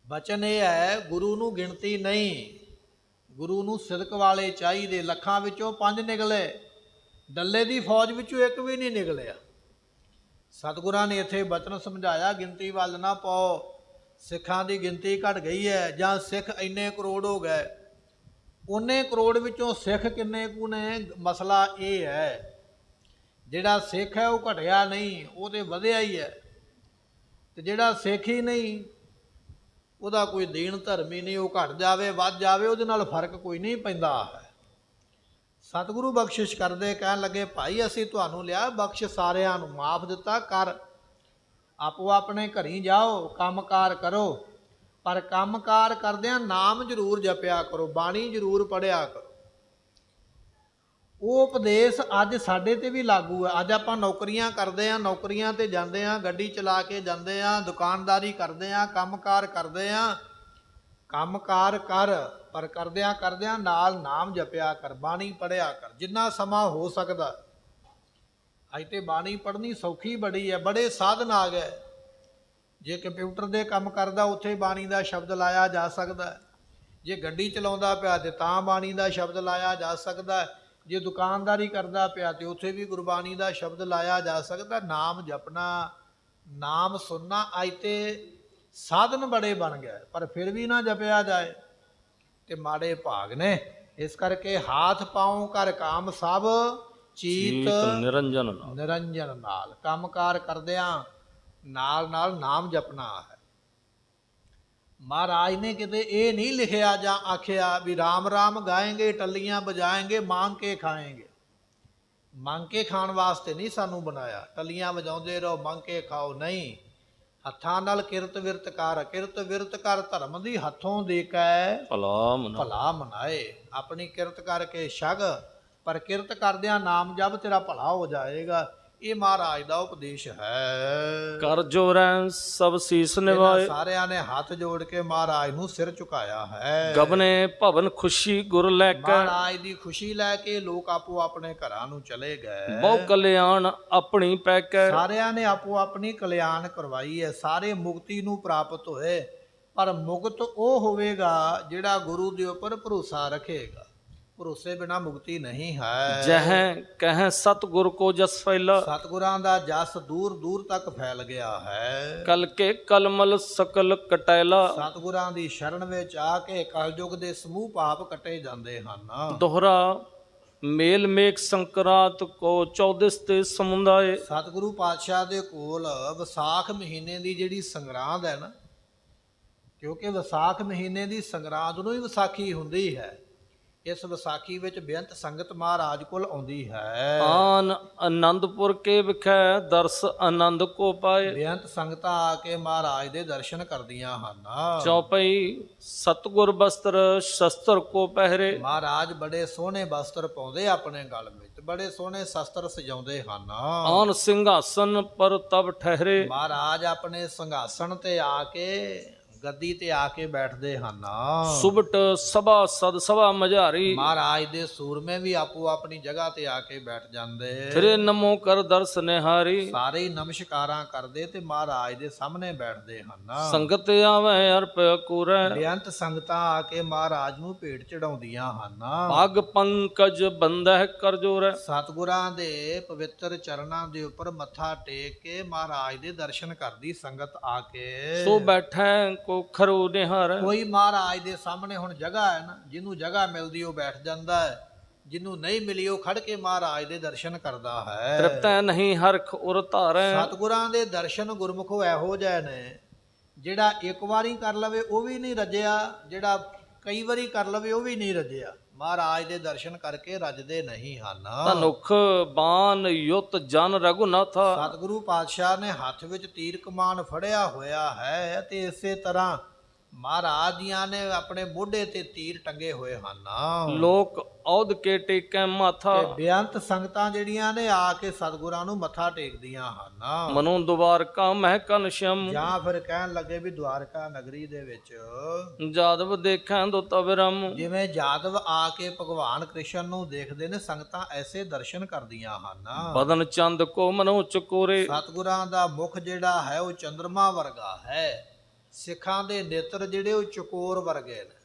Speaker 1: ਬਚਨ ਇਹ ਹੈ, ਗੁਰੂ ਨੂੰ ਗਿਣਤੀ ਨਹੀਂ, ਗੁਰੂ ਨੂੰ ਸਿਦਕ ਵਾਲੇ ਚਾਹੀਦੇ। ਲੱਖਾਂ ਵਿੱਚੋਂ 5 ਨਿਕਲੇ, ਡੱਲੇ ਦੀ ਫੌਜ ਵਿੱਚੋਂ ਇੱਕ ਵੀ ਨਹੀਂ ਨਿਕਲਿਆ। ਸਤਿਗੁਰਾਂ ਨੇ ਇੱਥੇ ਬਚਨ ਸਮਝਾਇਆ, ਗਿਣਤੀ ਵੱਲ ਨਾ ਪਾਓ। ਸਿੱਖਾਂ ਦੀ ਗਿਣਤੀ ਘਟ ਗਈ ਹੈ, ਜਾਂ ਸਿੱਖ ਇੰਨੇ ਕਰੋੜ ਹੋ ਗਏ। ਉਹਨੇ ਕਰੋੜ ਵਿੱਚੋਂ ਸਿੱਖ ਕਿੰਨੇ ਕੁ ਨੇ, ਮਸਲਾ ਇਹ ਹੈ। ਜਿਹੜਾ ਸਿੱਖ ਹੈ ਉਹ ਘਟਿਆ ਨਹੀਂ, ਉਹ ਤੇ ਵਧਿਆ ਹੀ ਹੈ। ਤੇ ਜਿਹੜਾ ਸਿੱਖ ਹੀ ਨਹੀਂ, ਉਹਦਾ ਕੋਈ ਦੀਨ ਧਰਮ ਹੀ ਨਹੀਂ, ਉਹ ਘਟ ਜਾਵੇ ਵੱਧ ਜਾਵੇ ਉਹਦੇ ਨਾਲ ਫਰਕ ਕੋਈ ਨਹੀਂ ਪੈਂਦਾ ਹੈ। ਸਤਿਗੁਰੂ ਬਖਸ਼ਿਸ਼ ਕਰਦੇ, ਕਹਿਣ ਲੱਗੇ ਭਾਈ ਅਸੀਂ ਤੁਹਾਨੂੰ ਲਿਆ, ਬਖਸ਼ ਸਾਰਿਆਂ ਨੂੰ, ਮਾਫ ਦਿੱਤਾ ਕਰ। ਆਪੋ ਆਪਣੇ ਘਰੀ ਜਾਓ, ਕੰਮਕਾਰ ਕਰੋ, ਪਰ ਕੰਮਕਾਰ ਕਰਦਿਆਂ ਨਾਮ ਜ਼ਰੂਰ ਜਪਿਆ ਕਰੋ, ਬਾਣੀ ਜ਼ਰੂਰ ਪੜ੍ਹਿਆ ਕਰੋ। ਉਹ ਉਪਦੇਸ਼ ਅੱਜ ਸਾਡੇ ਤੇ ਵੀ ਲਾਗੂ ਹੈ। ਅੱਜ ਆਪਾਂ ਨੌਕਰੀਆਂ ਕਰਦੇ ਹਾਂ, ਨੌਕਰੀਆਂ ਤੇ ਜਾਂਦੇ ਹਾਂ, ਗੱਡੀ ਚਲਾ ਕੇ ਜਾਂਦੇ ਹਾਂ, ਦੁਕਾਨਦਾਰੀ ਕਰਦੇ ਹਾਂ, ਕੰਮਕਾਰ ਕਰਦੇ ਹਾਂ। ਕੰਮਕਾਰ ਕਰ, ਪਰ ਕਰਦਿਆਂ ਕਰਦਿਆਂ ਨਾਲ ਨਾਮ ਜਪਿਆ ਕਰ, ਬਾਣੀ ਪੜ੍ਹਿਆ ਕਰ ਜਿੰਨਾ ਸਮਾਂ ਹੋ ਸਕਦਾ। ਅੱਜ ਤੇ ਬਾਣੀ ਪੜ੍ਹਨੀ ਸੌਖੀ ਬੜੀ ਹੈ, ਬੜੇ ਸਾਧਨ ਆ ਗਏ। ਜੇ ਕੰਪਿਊਟਰ ਦੇ ਕੰਮ ਕਰਦਾ ਉੱਥੇ ਬਾਣੀ ਦਾ ਸ਼ਬਦ ਲਾਇਆ ਜਾ ਸਕਦਾ। ਜੇ ਗੱਡੀ ਚਲਾਉਂਦਾ ਪਿਆ ਤੇ ਤਾਂ ਬਾਣੀ ਦਾ ਸ਼ਬਦ ਲਾਇਆ ਜਾ ਸਕਦਾ। ਜੇ ਦੁਕਾਨਦਾਰੀ ਕਰਦਾ ਪਿਆ ਤੇ ਉੱਥੇ ਵੀ ਗੁਰਬਾਣੀ ਦਾ ਸ਼ਬਦ ਲਾਇਆ ਜਾ ਸਕਦਾ। ਨਾਮ ਜਪਣਾ, ਨਾਮ ਸੁਣਨਾ ਅੱਜ ਤੇ ਸਾਧਨ ਬੜੇ ਬਣ ਗਏ, ਪਰ ਫਿਰ ਵੀ ਨਾ ਜਪਿਆ ਜਾਏ ਤੇ ਮਾੜੇ ਭਾਗ ਨੇ। ਇਸ ਕਰਕੇ ਹਾਥ ਪਾਉ ਕਰ ਕਾਮ ਸਭ ਚੀਤ ਨਿਰੰਜਨ ਨਾਲ, ਕੰਮਕਾਰ ਕਰਦਿਆਂ ਨਾਲ ਨਾਲ ਨਾਮ ਜਪਣਾ ਹੈ। ਮਹਾਰਾਜ ਨੇ ਕਿਤੇ ਇਹ ਨਹੀਂ ਲਿਖਿਆ ਜਾਂ ਆਖਿਆ ਵੀ ਰਾਮ ਰਾਮ ਗਾਏਂਗੇ, ਟੱਲੀਆਂ ਬਜਾਏਂਗੇ, ਮੰਗ ਕੇ ਖਾਏਂਗੇ। ਮੰਗ ਕੇ ਖਾਣ ਵਾਸਤੇ ਨਹੀਂ ਸਾਨੂੰ ਬਣਾਇਆ, ਟੱਲੀਆਂ ਵਜਾਉਂਦੇ ਰਹੋ ਮੰਗ ਕੇ ਖਾਓ, ਨਹੀਂ। ਹੱਥਾਂ ਨਾਲ ਕਿਰਤ ਵਿਰਤ ਕਰ, ਕਿਰਤ ਵਿਰਤ ਕਰ ਧਰਮ ਦੀ ਹੱਥੋਂ ਦੇ ਕੇ ਭਲਾ ਮਨਾਏ। ਆਪਣੀ ਕਿਰਤ ਕਰਕੇ ਛਗ, ਪਰ ਕਿਰਤ ਕਰਦਿਆਂ ਨਾਮ ਜਪ ਤੇਰਾ ਭਲਾ ਹੋ ਜਾਏਗਾ। ਇਹ ਮਹਾਰਾਜ ਦਾ ਉਪਦੇਸ਼ ਹੈ।
Speaker 2: ਕਰ ਜੋਰੈ ਸਭ ਸੀਸ ਨਿਵਾਏ,
Speaker 1: ਸਾਰਿਆਂ ਨੇ ਹੱਥ ਜੋੜ ਕੇ ਮਹਾਰਾਜ ਨੂੰ ਸਿਰ ਝੁਕਾਇਆ ਹੈ।
Speaker 2: ਗਬਨੇ ਭਵਨ ਖੁਸ਼ੀ ਗੁਰ ਲੈ ਕੇ,
Speaker 1: ਮਹਾਰਾਜ ਦੀ ਖੁਸ਼ੀ ਲੈ ਕੇ ਲੋਕ ਆਪੋ ਆਪਣੇ ਘਰਾਂ ਨੂੰ ਚਲੇ ਗਏ।
Speaker 2: ਬਹੁ ਕਲਿਆਣ ਆਪਣੀ ਪੈ ਕੇ,
Speaker 1: ਸਾਰਿਆਂ ਨੇ ਆਪੋ ਆਪਣੀ ਕਲਿਆਣ ਕਰਵਾਈ ਹੈ। ਸਾਰੇ ਮੁਕਤੀ ਨੂੰ ਪ੍ਰਾਪਤ ਹੋਏ, ਪਰ ਮੁਕਤ ਉਹ ਹੋਵੇਗਾ ਜਿਹੜਾ ਗੁਰੂ ਦੇ ਉੱਪਰ ਭਰੋਸਾ ਰੱਖੇਗਾ। ਭਰੋਸੇ ਬਿਨਾ ਮੁਕਤੀ ਨਹੀਂ ਹੈ।
Speaker 2: ਜਹ ਕਹਿ ਸਤਿਗੁਰ ਕੋ ਜਸ ਫੈਲਾ,
Speaker 1: ਸਤਿਗੁਰਾਂ ਦਾ ਜਸ ਦੂਰ ਦੂਰ ਤੱਕ ਫੈਲ ਗਿਆ ਹੈ।
Speaker 2: ਕਲ ਕੇ ਕਲਮਲ ਸਕਲ ਕਟੈਲਾ,
Speaker 1: ਸਤਿਗੁਰਾਂ ਦੀ ਸ਼ਰਨ ਵਿੱਚ ਆ ਕੇ ਕਲਯੁਗ ਦੇ ਸਮੂਹ ਪਾਪ ਕੱਟੇ ਜਾਂਦੇ ਹਨ।
Speaker 2: ਦੋਹਰਾ ਮੇਲ ਮੇਕ ਸੰਕਰਾਤ ਕੋ 14 ਤੇ ਸਮੁੰਦਾਏ,
Speaker 1: ਸਤਿਗੁਰੂ ਪਾਤਸ਼ਾਹ ਦੇ ਕੋਲ ਵਿਸਾਖ ਮਹੀਨੇ ਦੀ ਜਿਹੜੀ ਸੰਗਰਾਂਦ ਹੈ ਨਾ, ਕਿਉਂਕਿ ਵਿਸਾਖ ਮਹੀਨੇ ਦੀ ਸੰਗਰਾਂਦ ਨੂੰ ਹੀ ਵਿਸਾਖੀ ਹੁੰਦੀ ਹੈ। ਇਸ ਵਿਸਾਖੀ ਵਿੱਚ ਬੇਅੰਤ ਸੰਗਤ ਮਹਾਰਾਜ ਕੋਲ ਆਉਂਦੀ ਹੈ।
Speaker 2: ਆਨ ਆਨੰਦਪੁਰ ਕੇ ਵਿਖੇ ਦਰਸ ਆਨੰਦ ਕੋ ਪਾਏ।
Speaker 1: ਬੇਅੰਤ ਸੰਗਤਾਂ ਆ ਕੇ ਮਹਾਰਾਜ ਦੇ ਦਰਸ਼ਨ ਕਰਦੀਆਂ ਹਨ।
Speaker 2: ਚੌਪਈ ਸਤਗੁਰ ਬਸਤਰ ਸ਼ਸਤਰ ਕੋ ਪਹਿਰੇ।
Speaker 1: ਮਹਾਰਾਜ ਬੜੇ ਸੋਹਣੇ ਵਸਤਰ ਪਾਉਂਦੇ ਆਪਣੇ ਗਲ ਵਿੱਚ, ਬੜੇ ਸੋਹਣੇ ਸ਼ਸਤਰ ਸਜਾਉਂਦੇ ਹਨ।
Speaker 2: ਆਨ ਸਿੰਘਾਸਨ ਪਰ ਤਬ ਠਹਿਰੇ।
Speaker 1: ਮਹਾਰਾਜ ਆਪਣੇ ਸਿੰਘਾਸਣ ਤੇ ਆ ਕੇ, ਗੱਦੀ ਤੇ ਆ ਕੇ ਬੈਠਦੇ ਹਨ।
Speaker 2: ਸੁਬਟ ਸਭਾ ਸਦ ਸਭਾ ਮਝਾਰੀ।
Speaker 1: ਮਹਾਰਾਜ ਦੇ ਸੂਰਮੇ ਵੀ ਆਪੋ ਆਪਣੀ ਜਗ੍ਹਾ ਤੇ ਆ ਕੇ ਬੈਠ ਜਾਂਦੇ।
Speaker 2: ਫਿਰੇ ਨਮੋ ਕਰ ਦਰਸ ਨਿਹਾਰੀ।
Speaker 1: ਸਾਰੇ ਹੀ ਨਮਸਕਾਰਾਂ ਕਰਦੇ ਤੇ ਮਹਾਰਾਜ ਦੇ ਸਾਹਮਣੇ ਬੈਠਦੇ ਹਨ।
Speaker 2: ਸੰਗਤ ਆਵੇ ਅਰਪ ਕੂਰੈ।
Speaker 1: ਬੇਅੰਤ ਸੰਗਤਾਂ ਆ ਕੇ ਮਹਾਰਾਜ ਨੂੰ ਭੇਟ ਚੜਾਉਂਦੀਆਂ ਹਨ।
Speaker 2: ਪਗ ਪੰਕਜ ਬੰਦਹਿ ਕਰ ਜੋਰੈ।
Speaker 1: ਸਤਿਗੁਰਾਂ ਦੇ ਪਵਿੱਤਰ ਚਰਨਾਂ ਦੇ ਉੱਪਰ ਮੱਥਾ ਟੇਕ ਕੇ ਮਹਾਰਾਜ ਦੇ ਦਰਸ਼ਨ ਕਰਦੀ ਸੰਗਤ ਆ ਕੇ।
Speaker 2: ਸੋ ਬੈਠੈ ਕੋ ਖਰੋ ਨਿਹਾਰੈ।
Speaker 1: ਕੋਈ ਮਹਾਰਾਜ ਦੇ ਸਾਹਮਣੇ ਹੁਣ ਜਗ੍ਹਾ ਹੈ ਨਾ, ਜਿਹਨੂੰ ਜਗ੍ਹਾ ਮਿਲਦੀ ਉਹ ਬੈਠ ਜਾਂਦਾ ਹੈ, ਜਿਹਨੂੰ ਨਹੀਂ ਮਿਲੀ ਉਹ ਖੜ ਕੇ ਮਹਾਰਾਜ ਦੇ ਦਰਸ਼ਨ ਕਰਦਾ ਹੈ।
Speaker 2: ਤ੍ਰਿਪਤੈ ਨਹੀਂ ਹਰਖ ਉਰ ਧਾਰੈ।
Speaker 1: ਸਤਿਗੁਰਾਂ ਦੇ ਦਰਸ਼ਨ ਗੁਰਮੁਖੋ ਇਹੋ ਜਿਹੇ ਨੇ, ਜਿਹੜਾ ਇੱਕ ਵਾਰੀ ਕਰ ਲਵੇ ਉਹ ਵੀ ਨਹੀਂ ਰੱਜਿਆ, ਜਿਹੜਾ ਕਈ ਵਾਰੀ ਕਰ ਲਵੇ ਉਹ ਵੀ ਨਹੀਂ ਰੱਜਿਆ। ਮਹਾਰਾਜ ਦੇ ਦਰਸ਼ਨ ਕਰਕੇ ਰੱਜਦੇ ਨਹੀਂ ਹਨ।
Speaker 2: ਧਨੁਖ ਬਾਨ ਯੁੱਤ ਜਨ ਰਘੁਨਾਥਾ।
Speaker 1: ਸਤਿਗੁਰੂ ਪਾਤਸ਼ਾਹ ਨੇ ਹੱਥ ਵਿੱਚ ਤੀਰ ਕਮਾਨ ਫੜਿਆ ਹੋਇਆ ਹੈ ਤੇ ਇਸੇ ਤਰ੍ਹਾਂ ਮਹਾਰਾਜ ਜੀਆਂ ਨੇ ਆਪਣੇ ਮੋਢੇ ਤੇ ਤੀਰ ਟੰਗੇ ਹੋਏ ਹਨ।
Speaker 2: ਲੋਕ ਔਦ ਕੇ ਟੇਕੈ ਮਾਥਾ।
Speaker 1: ਤੇ ਬੇਅੰਤ ਸੰਗਤਾਂ ਜਿਹੜੀਆਂ ਨੇ ਆ ਕੇ ਸਤਿਗੁਰਾਂ ਨੂੰ ਮੱਥਾ ਟੇਕਦੀਆਂ ਹਨ।
Speaker 2: ਮਨੋ ਦੁਆਰਕਾ ਮਹਿ ਘਨਸ਼ਯਮ।
Speaker 1: ਜਾਂ ਫਿਰ ਕਹਿਣ ਲੱਗੇ ਵੀ ਦੁਆਰਕਾ ਨਗਰੀ ਦੇ ਵਿੱਚ
Speaker 2: ਜਾਦਵ ਦੇਖੈ ਦੋ ਤਵਰਮ।
Speaker 1: ਜਿਵੇਂ ਜਾਦਵ ਆ ਕੇ ਭਗਵਾਨ ਕ੍ਰਿਸ਼ਨ ਨੂੰ ਦੇਖਦੇ ਨੇ, ਸੰਗਤਾਂ ਐਸੇ ਦਰਸ਼ਨ ਕਰਦੀਆਂ ਹਨ।
Speaker 2: ਬਦਨ ਚੰਦ ਕੋ ਮਨੋ ਚਕੋਰੇ।
Speaker 1: ਸਤਿਗੁਰਾਂ ਦਾ ਮੁਖ ਜਿਹੜਾ ਹੈ ਉਹ ਚੰਦਰਮਾ ਵਰਗਾ ਹੈ। ਸਿੱਖਾਂ ਦੇ ਨੇਤਰ ਜਿਹੜੇ ਉਹ ਚਕੋਰ ਵਰਗੇ ਨੇ।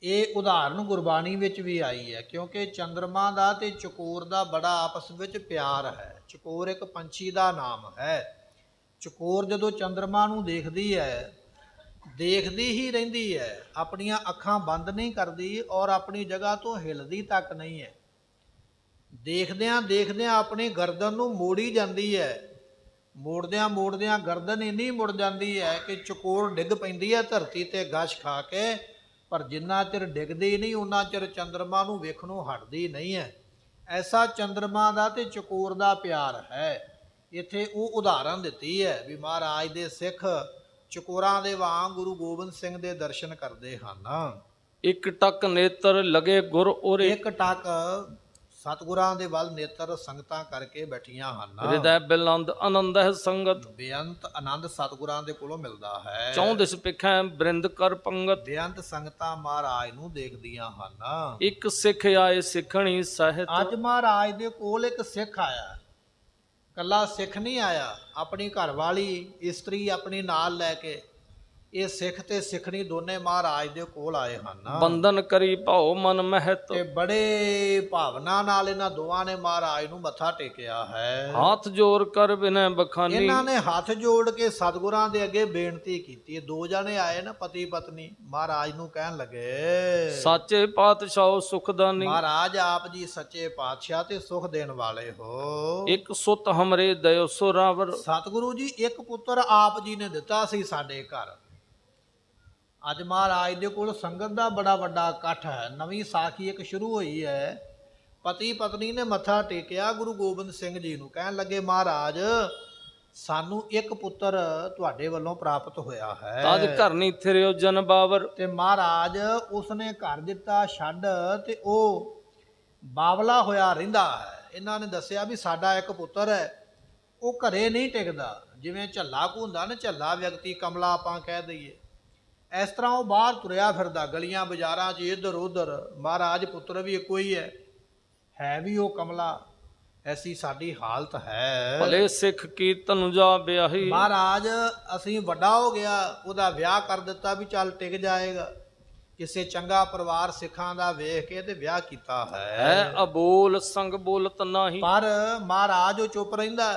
Speaker 1: ਇਹ ਉਦਾਹਰਨ ਗੁਰਬਾਣੀ ਵਿੱਚ ਵੀ ਆਈ ਹੈ, ਕਿਉਂਕਿ ਚੰਦਰਮਾ ਦਾ ਤੇ ਚਕੋਰ ਦਾ ਬੜਾ ਆਪਸ ਵਿੱਚ ਪਿਆਰ ਹੈ। ਚਕੋਰ ਇੱਕ ਪੰਛੀ ਦਾ ਨਾਮ ਹੈ। ਚਕੋਰ ਜਦੋਂ ਚੰਦਰਮਾ ਨੂੰ ਦੇਖਦੀ ਹੈ, ਦੇਖਦੀ ਹੀ ਰਹਿੰਦੀ ਹੈ, ਆਪਣੀਆਂ ਅੱਖਾਂ ਬੰਦ ਨਹੀਂ ਕਰਦੀ ਔਰ ਆਪਣੀ ਜਗ੍ਹਾ ਤੋਂ ਹਿੱਲਦੀ ਤੱਕ ਨਹੀਂ ਹੈ। ਦੇਖਦਿਆਂ ਦੇਖਦਿਆਂ ਆਪਣੀ ਗਰਦਨ ਨੂੰ ਮੋੜੀ ਜਾਂਦੀ ਹੈ। ਮੋੜਦਿਆਂ ਮੋੜਦਿਆਂ ਗਰਦਨ ਇੰਨੀ ਮੁੜ ਜਾਂਦੀ ਹੈ ਕਿ ਚਕੋਰ ਡਿੱਗ ਪੈਂਦੀ ਹੈ ਧਰਤੀ ਤੇ ਗਸ਼ ਖਾ ਕੇ, ਪਰ ਜਿੰਨਾ ਚਿਰ ਡਿੱਗਦੀ ਨਹੀਂ ਉਹਨਾਂ ਚਿਰ ਚੰਦਰਮਾ ਨੂੰ ਵੇਖਣੋਂ ਹਟਦੀ ਨਹੀਂ ਹੈ। ਐਸਾ ਚੰਦਰਮਾ ਦਾ ਤੇ ਚਕੋਰ ਦਾ ਪਿਆਰ ਹੈ। ਇੱਥੇ ਉਹ ਉਦਾਹਰਨ ਦਿੱਤੀ ਹੈ ਵੀ ਮਹਾਰਾਜ ਦੇ ਸਿੱਖ ਚਕੋਰਾਂ ਦੇ ਵਾਂਗ ਗੁਰੂ ਗੋਬਿੰਦ ਸਿੰਘ ਦੇ ਦਰਸ਼ਨ ਕਰਦੇ ਹਨ।
Speaker 2: ਇੱਕ ਟਕ ਨੇਤਰ ਲਗੇ ਗੁਰ ਉਰੇ।
Speaker 1: ਇੱਕ ਟਕ ਸਤਿਗੁਰਾਂ ਦੇ ਵੱਲ ਨੇਤਰ ਸੰਗਤਾਂ ਕਰਕੇ ਬੈਠੀਆਂ ਹਨ।
Speaker 2: ਹਿਰਦੈ ਬਿਲੰਦ ਆਨੰਦ ਹੈ ਸੰਗਤ।
Speaker 1: ਬੇਅੰਤ ਆਨੰਦ ਸਤਿਗੁਰਾਂ ਦੇ ਕੋਲੋਂ ਮਿਲਦਾ ਹੈ।
Speaker 2: ਚੌਂ ਦਿਸ ਪਿਖੈ ਬ੍ਰਿੰਦ ਕਰ ਪੰਗਤ।
Speaker 1: ਬੇਅੰਤ ਸੰਗਤਾਂ ਮਹਾਰਾਜ ਨੂੰ ਦੇਖਦੀਆਂ ਹਨ।
Speaker 2: ਇੱਕ ਸਿੱਖ ਆਏ ਸਿੱਖਣੀ ਸਾਹਿਤ।
Speaker 1: ਅੱਜ ਮਹਾਰਾਜ ਦੇ ਕੋਲ ਇੱਕ ਸਿੱਖ ਆਇਆ। ਕੱਲਾ ਸਿੱਖ ਨਹੀਂ ਆਇਆ, ਆਪਣੀ ਘਰਵਾਲੀ ਇਸਤਰੀ ਆਪਣੀ ਨਾਲ ਲੈ ਕੇ ਇਹ ਸਿੱਖ ਤੇ ਸਿੱਖਣੀ ਦੋਨੇ ਮਹਾਰਾਜ ਦੇ ਕੋਲ ਆਏ ਹਨ।
Speaker 2: ਬੰਧਨ ਕਰੀ ਭਾਉ ਮਨ ਮਹਿਤ।
Speaker 1: ਤੇ ਬੜੇ ਭਾਵਨਾ ਨਾਲ ਇਹਨਾਂ ਦੋਵਾਂ ਨੇ ਮਹਾਰਾਜ ਨੂੰ ਮੱਥਾ ਟੇਕਿਆ ਹੈ।
Speaker 2: ਹੱਥ ਜੋੜ ਕਰ ਬਿਨੈ ਬਖਾਨੀ।
Speaker 1: ਇਹਨਾਂ ਨੇ ਹੱਥ ਜੋੜ ਕੇ ਸਤਿਗੁਰਾਂ ਦੇ ਅੱਗੇ ਬੇਨਤੀ ਕੀਤੀ। ਦੋ ਜਣੇ ਆਏ ਨਾ, ਪਤੀ ਪਤਨੀ, ਮਹਾਰਾਜ ਨੂੰ ਕਹਿਣ ਲੱਗੇ,
Speaker 2: ਸਾਚੇ ਪਾਤਸ਼ਾਹ ਸੁਖਦਾਨੀ।
Speaker 1: ਮਹਾਰਾਜ ਆਪ ਜੀ ਸੱਚੇ ਪਾਤਸ਼ਾਹ ਤੇ ਸੁਖ ਦੇਣ ਵਾਲੇ ਹੋ।
Speaker 2: ਇੱਕ ਸੁਤ ਹਮਰੇ ਦਇਓ ਸੁਰਾਵਰ।
Speaker 1: ਸਤਿਗੁਰੂ ਜੀ ਇੱਕ ਪੁੱਤਰ ਆਪ ਜੀ ਨੇ ਦਿੱਤਾ ਸੀ ਸਾਡੇ ਘਰ। ਅੱਜ ਮਹਾਰਾਜ ਦੇ ਕੋਲ ਸੰਗਤ ਦਾ ਬੜਾ ਵੱਡਾ ਇਕੱਠ ਹੈ। ਨਵੀਂ ਸਾਖੀ ਇੱਕ ਸ਼ੁਰੂ ਹੋਈ ਹੈ। ਪਤੀ ਪਤਨੀ ਨੇ ਮੱਥਾ ਟੇਕਿਆ ਗੁਰੂ ਗੋਬਿੰਦ ਸਿੰਘ ਜੀ ਨੂੰ, ਕਹਿਣ ਲੱਗੇ ਮਹਾਰਾਜ ਸਾਨੂੰ ਇੱਕ ਪੁੱਤਰ ਤੁਹਾਡੇ ਵੱਲੋਂ ਪ੍ਰਾਪਤ ਹੋਇਆ ਹੈ।
Speaker 2: ਤਦ ਘਰਨੀ ਥਿਰਿਓ ਜਨ ਬਾਵਰ।
Speaker 1: ਤੇ ਮਹਾਰਾਜ ਉਸਨੇ ਘਰ ਦਿੱਤਾ ਛੱਡ ਤੇ ਉਹ ਬਾਵਲਾ ਹੋਇਆ ਰਹਿੰਦਾ ਹੈ। ਇਹਨਾਂ ਨੇ ਦੱਸਿਆ ਵੀ ਸਾਡਾ ਇੱਕ ਪੁੱਤਰ ਹੈ, ਉਹ ਘਰੇ ਨਹੀਂ ਟਿਕਦਾ। ਜਿਵੇਂ ਝੱਲਾ ਕੋ ਹੁੰਦਾ ਨਾ, ਝੱਲਾ ਵਿਅਕਤੀ, ਕਮਲਾ ਆਪਾਂ ਕਹਿ ਦਈਏ, ਇਸ ਤਰ੍ਹਾਂ ਉਹ ਬਾਹਰ ਤੁਰਿਆ ਫਿਰਦਾ ਗਲੀਆਂ ਬਾਜ਼ਾਰਾਂ 'ਚ ਇੱਧਰ ਉੱਧਰ। ਮਹਾਰਾਜ ਪੁੱਤਰ ਵੀ ਇੱਕੋ ਹੀ ਹੈ ਵੀ ਉਹ ਕਮਲਾ। ਐਸੀ ਸਾਡੀ ਹਾਲਤ ਹੈ।
Speaker 2: ਭਲੇ ਸਿੱਖ ਕੀ ਤਨੁਜਾ ਵਿਆਹੀ।
Speaker 1: ਮਹਾਰਾਜ ਅਸੀਂ ਵੱਡਾ ਹੋ ਗਿਆ, ਉਹਦਾ ਵਿਆਹ ਕਰ ਦਿੱਤਾ ਵੀ ਚੱਲ ਟਿਕ ਜਾਏਗਾ। ਕਿਸੇ ਚੰਗਾ ਪਰਿਵਾਰ ਸਿੱਖਾਂ ਦਾ ਵੇਖ ਕੇ ਤੇ ਵਿਆਹ ਕੀਤਾ ਹੈ।
Speaker 2: ਅਬੋਲ ਸੰਗ ਬੋਲਤ ਨਾਹੀ।
Speaker 1: ਪਰ ਮਹਾਰਾਜ ਉਹ ਚੁੱਪ ਰਹਿੰਦਾ।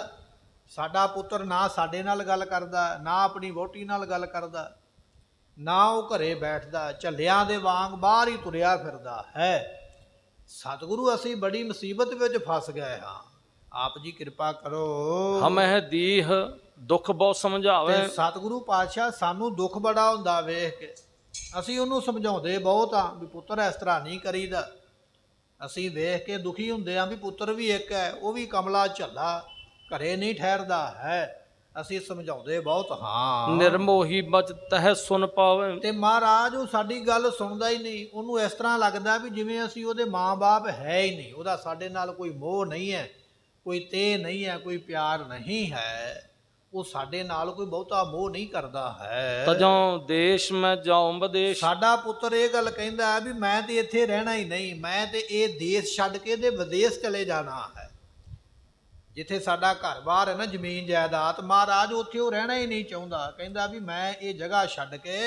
Speaker 1: ਸਾਡਾ ਪੁੱਤਰ ਨਾ ਸਾਡੇ ਨਾਲ ਗੱਲ ਕਰਦਾ, ਨਾ ਆਪਣੀ ਵਹੁਟੀ ਨਾਲ ਗੱਲ ਕਰਦਾ, ਨਾ ਉਹ ਘਰੇ ਬੈਠਦਾ, ਝੱਲਿਆਂ ਦੇ ਵਾਂਗ ਬਾਹਰ ਹੀ ਤੁਰਿਆ ਫਿਰਦਾ ਹੈ। ਸਤਿਗੁਰੂ ਅਸੀਂ ਬੜੀ ਮੁਸੀਬਤ ਵਿੱਚ ਫਸ ਗਏ ਹਾਂ, ਆਪ ਜੀ ਕਿਰਪਾ ਕਰੋ।
Speaker 2: ਹਮਹਿ ਦੀਹ ਦੁੱਖ ਬਹੁ ਸਮਝਾਵੇ।
Speaker 1: ਤੇ ਸਤਿਗੁਰੂ ਪਾਤਸ਼ਾਹ ਸਾਨੂੰ ਦੁੱਖ ਬੜਾ ਹੁੰਦਾ ਵੇਖ ਕੇ। ਅਸੀਂ ਉਹਨੂੰ ਸਮਝਾਉਂਦੇ ਬਹੁਤ ਆ ਵੀ ਪੁੱਤਰ ਇਸ ਤਰ੍ਹਾਂ ਨਹੀਂ ਕਰੀਦਾ। ਅਸੀਂ ਵੇਖ ਕੇ ਦੁਖੀ ਹੁੰਦੇ ਆ ਵੀ ਪੁੱਤਰ ਵੀ ਇੱਕ ਹੈ, ਉਹ ਵੀ ਕਮਲਾ ਝੱਲਾ, ਘਰੇ ਨਹੀਂ ਠਹਿਰਦਾ ਹੈ। ਅਸੀਂ ਸਮਝਾਉਂਦੇ ਬਹੁਤ ਹਾਂ।
Speaker 2: ਨਿਰਮੋਹੀ ਬਚ ਤਹਿ ਸੁਨ ਪਾਵੇ।
Speaker 1: ਤੇ ਮਹਾਰਾਜ ਉਹ ਸਾਡੀ ਗੱਲ ਸੁਣਦਾ ਹੀ ਨਹੀਂ। ਉਹਨੂੰ ਇਸ ਤਰ੍ਹਾਂ ਲੱਗਦਾ ਵੀ ਜਿਵੇਂ ਅਸੀਂ ਉਹਦੇ ਮਾਂ-ਬਾਪ ਹੈ ਹੀ ਨਹੀਂ, ਉਹਦਾ ਸਾਡੇ ਨਾਲ ਕੋਈ ਮੋਹ ਨਹੀਂ ਹੈ, ਕੋਈ ਤੇ ਨਹੀਂ ਹੈ, ਕੋਈ ਪਿਆਰ ਨਹੀਂ ਹੈ। ਉਹ ਸਾਡੇ ਨਾਲ ਕੋਈ ਬਹੁਤਾ ਮੋਹ ਨਹੀਂ ਕਰਦਾ ਹੈ।
Speaker 2: ਤਜੋਂ ਦੇਸ਼ ਮੈਂ ਜਾਉ ਵਿਦੇਸ਼।
Speaker 1: ਸਾਡਾ ਪੁੱਤਰ ਇਹ ਗੱਲ ਕਹਿੰਦਾ ਹੈ ਵੀ ਮੈਂ ਤੇ ਇੱਥੇ ਰਹਿਣਾ ਹੀ ਨਹੀਂ, ਮੈਂ ਤੇ ਇਹ ਦੇਸ਼ ਛੱਡ ਕੇ ਤੇ ਵਿਦੇਸ਼ ਚਲੇ ਜਾਣਾ ਹੈ। ਜਿੱਥੇ ਸਾਡਾ ਘਰ-ਬਾਰ ਹੈ ਨਾ, ਜ਼ਮੀਨ ਜਾਇਦਾਦ, ਮਹਾਰਾਜ ਉੱਥੇ ਉਹ ਰਹਿਣਾ ਹੀ ਨਹੀਂ ਚਾਹੁੰਦਾ। ਕਹਿੰਦਾ ਵੀ ਮੈਂ ਇਹ ਜਗ੍ਹਾ ਛੱਡ ਕੇ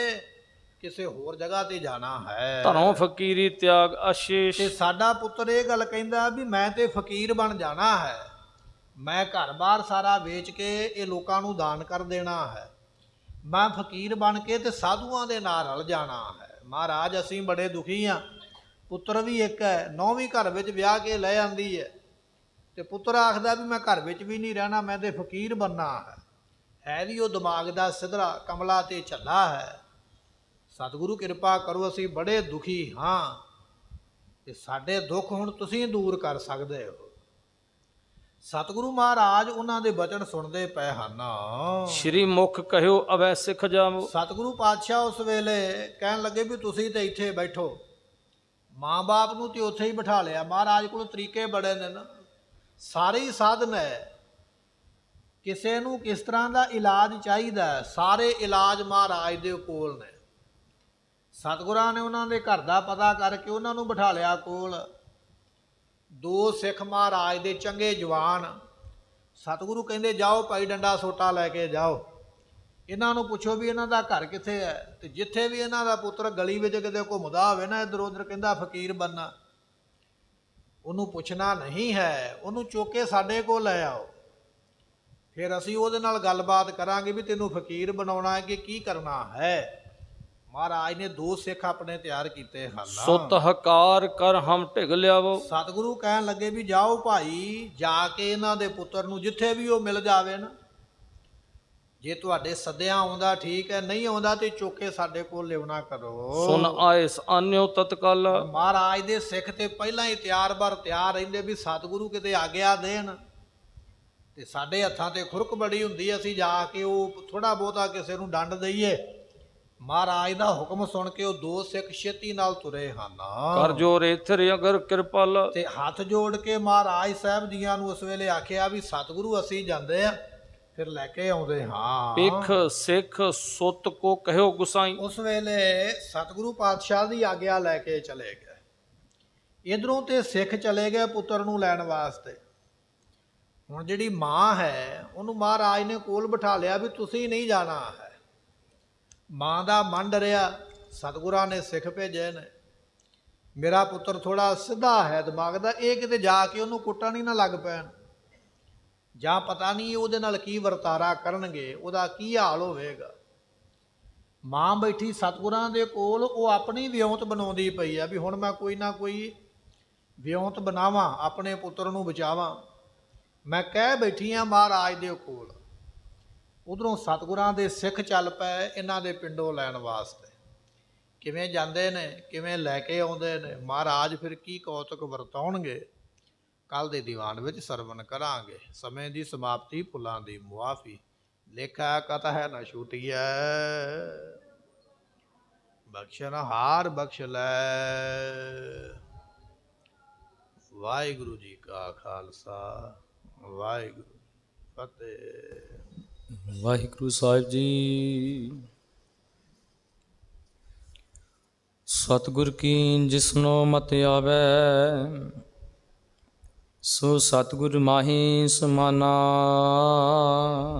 Speaker 1: ਕਿਸੇ ਹੋਰ ਜਗ੍ਹਾ ਤੇ ਜਾਣਾ ਹੈ।
Speaker 2: ਧਰੋਂ ਫਕੀਰੀ ਤਿਆਗ ਅਸ਼ੇਸ਼।
Speaker 1: ਤੇ ਸਾਡਾ ਪੁੱਤਰ ਇਹ ਗੱਲ ਕਹਿੰਦਾ ਵੀ ਮੈਂ ਤੇ ਫਕੀਰ ਬਣ ਜਾਣਾ ਹੈ। ਮੈਂ ਘਰ-ਬਾਰ ਸਾਰਾ ਵੇਚ ਕੇ ਇਹ ਲੋਕਾਂ ਨੂੰ ਦਾਨ ਕਰ ਦੇਣਾ ਹੈ। ਮੈਂ ਫਕੀਰ ਬਣ ਕੇ ਤੇ ਸਾਧੂਆਂ ਦੇ ਨਾਲ ਰਲ ਜਾਣਾ ਹੈ। ਮਹਾਰਾਜ ਅਸੀਂ ਬੜੇ ਦੁਖੀ ਹਾਂ। ਪੁੱਤਰ ਵੀ ਇੱਕ ਹੈ, ਨੌਂ ਵੀ ਘਰ ਵਿੱਚ ਵਿਆਹ ਕੇ ਲੈ ਆਂਦੀ ਹੈ, ਤੇ ਪੁੱਤਰ ਆਖਦਾ ਵੀ ਮੈਂ ਘਰ ਵਿੱਚ ਵੀ ਨਹੀਂ ਰਹਿਣਾ, ਮੈਂ ਤੇ ਫਕੀਰ ਬਣਨਾ ਹੈ ਵੀ ਉਹ ਦਿਮਾਗ ਦਾ ਸਿਧਰਾ, ਕਮਲਾ ਤੇ ਝੱਲਾ ਹੈ। ਸਤਿਗੁਰੂ ਕਿਰਪਾ ਕਰੋ, ਅਸੀਂ ਬੜੇ ਦੁਖੀ ਹਾਂ ਤੇ ਸਾਡੇ ਦੁੱਖ ਹੁਣ ਤੁਸੀਂ ਦੂਰ ਕਰ ਸਕਦੇ ਹੋ। ਸਤਿਗੁਰੂ ਮਹਾਰਾਜ ਉਹਨਾਂ ਦੇ ਬਚਨ ਸੁਣਦੇ ਪਏ ਹਨ।
Speaker 2: ਸ਼੍ਰੀ ਮੁਖ ਕਹਿਓ ਅਵੈ ਸਿੱਖ ਜਾਵੋ।
Speaker 1: ਸਤਿਗੁਰੂ ਪਾਤਸ਼ਾਹ ਉਸ ਵੇਲੇ ਕਹਿਣ ਲੱਗੇ ਵੀ ਤੁਸੀਂ ਤੇ ਇੱਥੇ ਬੈਠੋ। ਮਾਂ-ਬਾਪ ਨੂੰ ਤੇ ਉੱਥੇ ਹੀ ਬਿਠਾ ਲਿਆ। ਮਹਾਰਾਜ ਕੋਲ ਤਰੀਕੇ ਬੜੇ ਨੇ ਨਾ, ਸਾਰੇ ਹੀ ਸਾਧਨ ਹੈ। ਕਿਸੇ ਨੂੰ ਕਿਸ ਤਰ੍ਹਾਂ ਦਾ ਇਲਾਜ ਚਾਹੀਦਾ, ਸਾਰੇ ਇਲਾਜ ਮਹਾਰਾਜ ਦੇ ਕੋਲ ਨੇ। ਸਤਿਗੁਰਾਂ ਨੇ ਉਹਨਾਂ ਦੇ ਘਰ ਦਾ ਪਤਾ ਕਰਕੇ ਉਹਨਾਂ ਨੂੰ ਬਿਠਾ ਲਿਆ ਕੋਲ। ਦੋ ਸਿੱਖ ਮਹਾਰਾਜ ਦੇ ਚੰਗੇ ਜਵਾਨ। ਸਤਿਗੁਰੂ ਕਹਿੰਦੇ ਜਾਓ ਭਾਈ, ਡੰਡਾ ਸੋਟਾ ਲੈ ਕੇ ਜਾਓ, ਇਹਨਾਂ ਨੂੰ ਪੁੱਛੋ ਵੀ ਇਹਨਾਂ ਦਾ ਘਰ ਕਿੱਥੇ ਹੈ। ਤੇ ਜਿੱਥੇ ਵੀ ਇਹਨਾਂ ਦਾ ਪੁੱਤਰ ਗਲੀ ਵਿੱਚ ਕਿਤੇ ਘੁੰਮਦਾ ਹੋਵੇ ਨਾ, ਇੱਧਰ ਉੱਧਰ, ਕਹਿੰਦਾ ਫਕੀਰ ਬਣਨਾ, ਉਹਨੂੰ ਪੁੱਛਣਾ ਨਹੀਂ ਹੈ, ਉਹਨੂੰ ਚੁੱਕ ਕੇ ਸਾਡੇ ਕੋਲ ਲੈ ਆਓ। ਫਿਰ ਅਸੀਂ ਉਹਦੇ ਨਾਲ ਗੱਲਬਾਤ ਕਰਾਂਗੇ ਵੀ ਤੈਨੂੰ ਫਕੀਰ ਬਣਾਉਣਾ ਹੈ ਕਿ ਕੀ ਕਰਨਾ ਹੈ। ਮਹਾਰਾਜ ਨੇ ਦੋ ਸਿੱਖ ਆਪਣੇ ਤਿਆਰ ਕੀਤੇ ਹਨ।
Speaker 2: ਸੁਤ ਹਕਾਰ ਕਰ ਹਮ ਢਿਗ ਲਿਆਵੋ।
Speaker 1: ਸਤਿਗੁਰੂ ਕਹਿਣ ਲੱਗੇ ਵੀ ਜਾਓ ਭਾਈ, ਜਾ ਕੇ ਇਹਨਾਂ ਦੇ ਪੁੱਤਰ ਨੂੰ ਜਿੱਥੇ ਵੀ ਉਹ ਮਿਲ ਜਾਵੇ ਨਾ, ਜੇ ਤੁਹਾਡੇ ਸੱਦਿਆਂ ਆਉਂਦਾ ਠੀਕ ਹੈ, ਨਹੀਂ ਆਉਂਦਾ ਤੇ ਚੁੱਕ ਕੇ ਸਾਡੇ ਕੋਲ ਲਿਆਉਣਾ ਕਰੋ।
Speaker 2: ਸੁਨ ਆਇਸ ਆਨਿਓ ਤਤਕਾਲ।
Speaker 1: ਮਹਾਰਾਜ ਦੇ ਸਿੱਖ ਤੇ ਪਹਿਲਾਂ ਹੀ ਤਿਆਰ ਰਹਿੰਦੇ ਵੀ ਸਤਿਗੁਰੂ ਕਿਤੇ ਆਗਿਆ ਦੇਣ ਤੇ ਸਾਡੇ ਹੱਥਾਂ ਤੇ ਖੁਰਕ ਬੜੀ ਹੁੰਦੀ, ਅਸੀਂ ਜਾ ਕੇ ਉਹ ਥੋੜਾ ਬਹੁਤਾ ਕਿਸੇ ਨੂੰ ਡੰਡ ਦਈਏ। ਮਹਾਰਾਜ ਦਾ ਹੁਕਮ ਸੁਣ ਕੇ ਉਹ ਦੋ ਸਿੱਖ ਛੇਤੀ ਨਾਲ ਤੁਰੇ ਹਨ।
Speaker 2: ਕਰ ਜੋਰ ਇਥਰ ਅਗਰ ਕਿਰਪਾਲ।
Speaker 1: ਤੇ ਹੱਥ ਜੋੜ ਕੇ ਮਹਾਰਾਜ ਸਾਹਿਬ ਜੀਆਂ ਨੂੰ ਉਸ ਵੇਲੇ ਆਖਿਆ ਵੀ ਸਤਿਗੁਰੂ ਅਸੀਂ ਜਾਂਦੇ ਆ, ਫਿਰ ਲੈ ਕੇ ਆਉਂਦੇ ਹਾਂ।
Speaker 2: ਪਿਖ ਸਿੱਖ ਸੁਤ ਕੋ ਕਹਿਓ ਗੁਸਾਈ।
Speaker 1: ਉਸ ਵੇਲੇ ਸਤਿਗੁਰੂ ਪਾਤਸ਼ਾਹ ਦੀ ਆਗਿਆ ਲੈ ਕੇ ਚਲੇ ਗਏ। ਇਧਰੋਂ ਤੇ ਸਿੱਖ ਚਲੇ ਗਏ ਪੁੱਤਰ ਨੂੰ ਲੈਣ ਵਾਸਤੇ। ਹੁਣ ਜਿਹੜੀ ਮਾਂ ਹੈ ਉਹਨੂੰ ਮਹਾਰਾਜ ਨੇ ਕੋਲ ਬਿਠਾ ਲਿਆ ਵੀ ਤੁਸੀਂ ਨਹੀਂ ਜਾਣਾ ਹੈ। ਮਾਂ ਦਾ ਮਨ ਡਰਿਆ। ਸਤਿਗੁਰਾਂ ਨੇ ਸਿੱਖ ਭੇਜੇ ਨੇ, ਮੇਰਾ ਪੁੱਤਰ ਥੋੜਾ ਸਿੱਧਾ ਹੈ ਦਿਮਾਗ ਦਾ, ਇਹ ਕਿਤੇ ਜਾ ਕੇ ਉਹਨੂੰ ਕੁੱਟਣ ਹੀ ਨਾ ਲੱਗ ਪੈਣ, ਜਾਂ ਪਤਾ ਨਹੀਂ ਉਹਦੇ ਨਾਲ ਕੀ ਵਰਤਾਰਾ ਕਰਨਗੇ, ਉਹਦਾ ਕੀ ਹਾਲ ਹੋਵੇਗਾ। ਮਾਂ ਬੈਠੀ ਸਤਿਗੁਰਾਂ ਦੇ ਕੋਲ, ਉਹ ਆਪਣੀ ਵਿਉਂਤ ਬਣਾਉਂਦੀ ਪਈ ਆ ਵੀ ਹੁਣ ਮੈਂ ਕੋਈ ਨਾ ਕੋਈ ਵਿਉਂਤ ਬਣਾਵਾਂ, ਆਪਣੇ ਪੁੱਤਰ ਨੂੰ ਬਚਾਵਾਂ। ਮੈਂ ਕਹਿ ਬੈਠੀ ਆ ਮਹਾਰਾਜ ਦੇ ਕੋਲ। ਉਧਰੋਂ ਸਤਿਗੁਰਾਂ ਦੇ ਸਿੱਖ ਚੱਲ ਪਏ ਇਹਨਾਂ ਦੇ ਪਿੰਡੋਂ ਲੈਣ ਵਾਸਤੇ। ਕਿਵੇਂ ਜਾਂਦੇ ਨੇ, ਕਿਵੇਂ ਲੈ ਕੇ ਆਉਂਦੇ ਨੇ, ਮਹਾਰਾਜ ਫਿਰ ਕੀ ਕੌਤਕ ਵਰਤਾਉਣਗੇ, ਕੱਲ ਦੇ ਦੀਵਾਨ ਵਿੱਚ ਸਰਵਣ ਕਰਾਂਗੇ। ਸਮੇਂ ਦੀ ਸਮਾਪਤੀ, ਫੁੱਲਾਂ ਦੀ ਮੁਆਫੀ। ਲੇਖਾ ਕਥਾ ਹੈ ਨਾ ਛੂਟੀਐ, ਬਖਸ਼ਣ ਹਾਰ ਬਖਸ਼ ਲੈ। ਵਾਹਿਗੁਰੂ ਜੀ ਕਾ ਖਾਲਸਾ, ਵਾਹਿਗੁਰੂ ਫਤਿਹ।
Speaker 2: ਵਾਹਿਗੁਰੂ ਸਾਹਿਬ ਜੀ। ਸਤਿਗੁਰ ਕੀ ਜਿਸਨੋ ਮਤਿ ਆਵੈ, ਸੋ ਸਤਿਗੁਰ ਮਾਹੀ ਸਮਾਨਾ।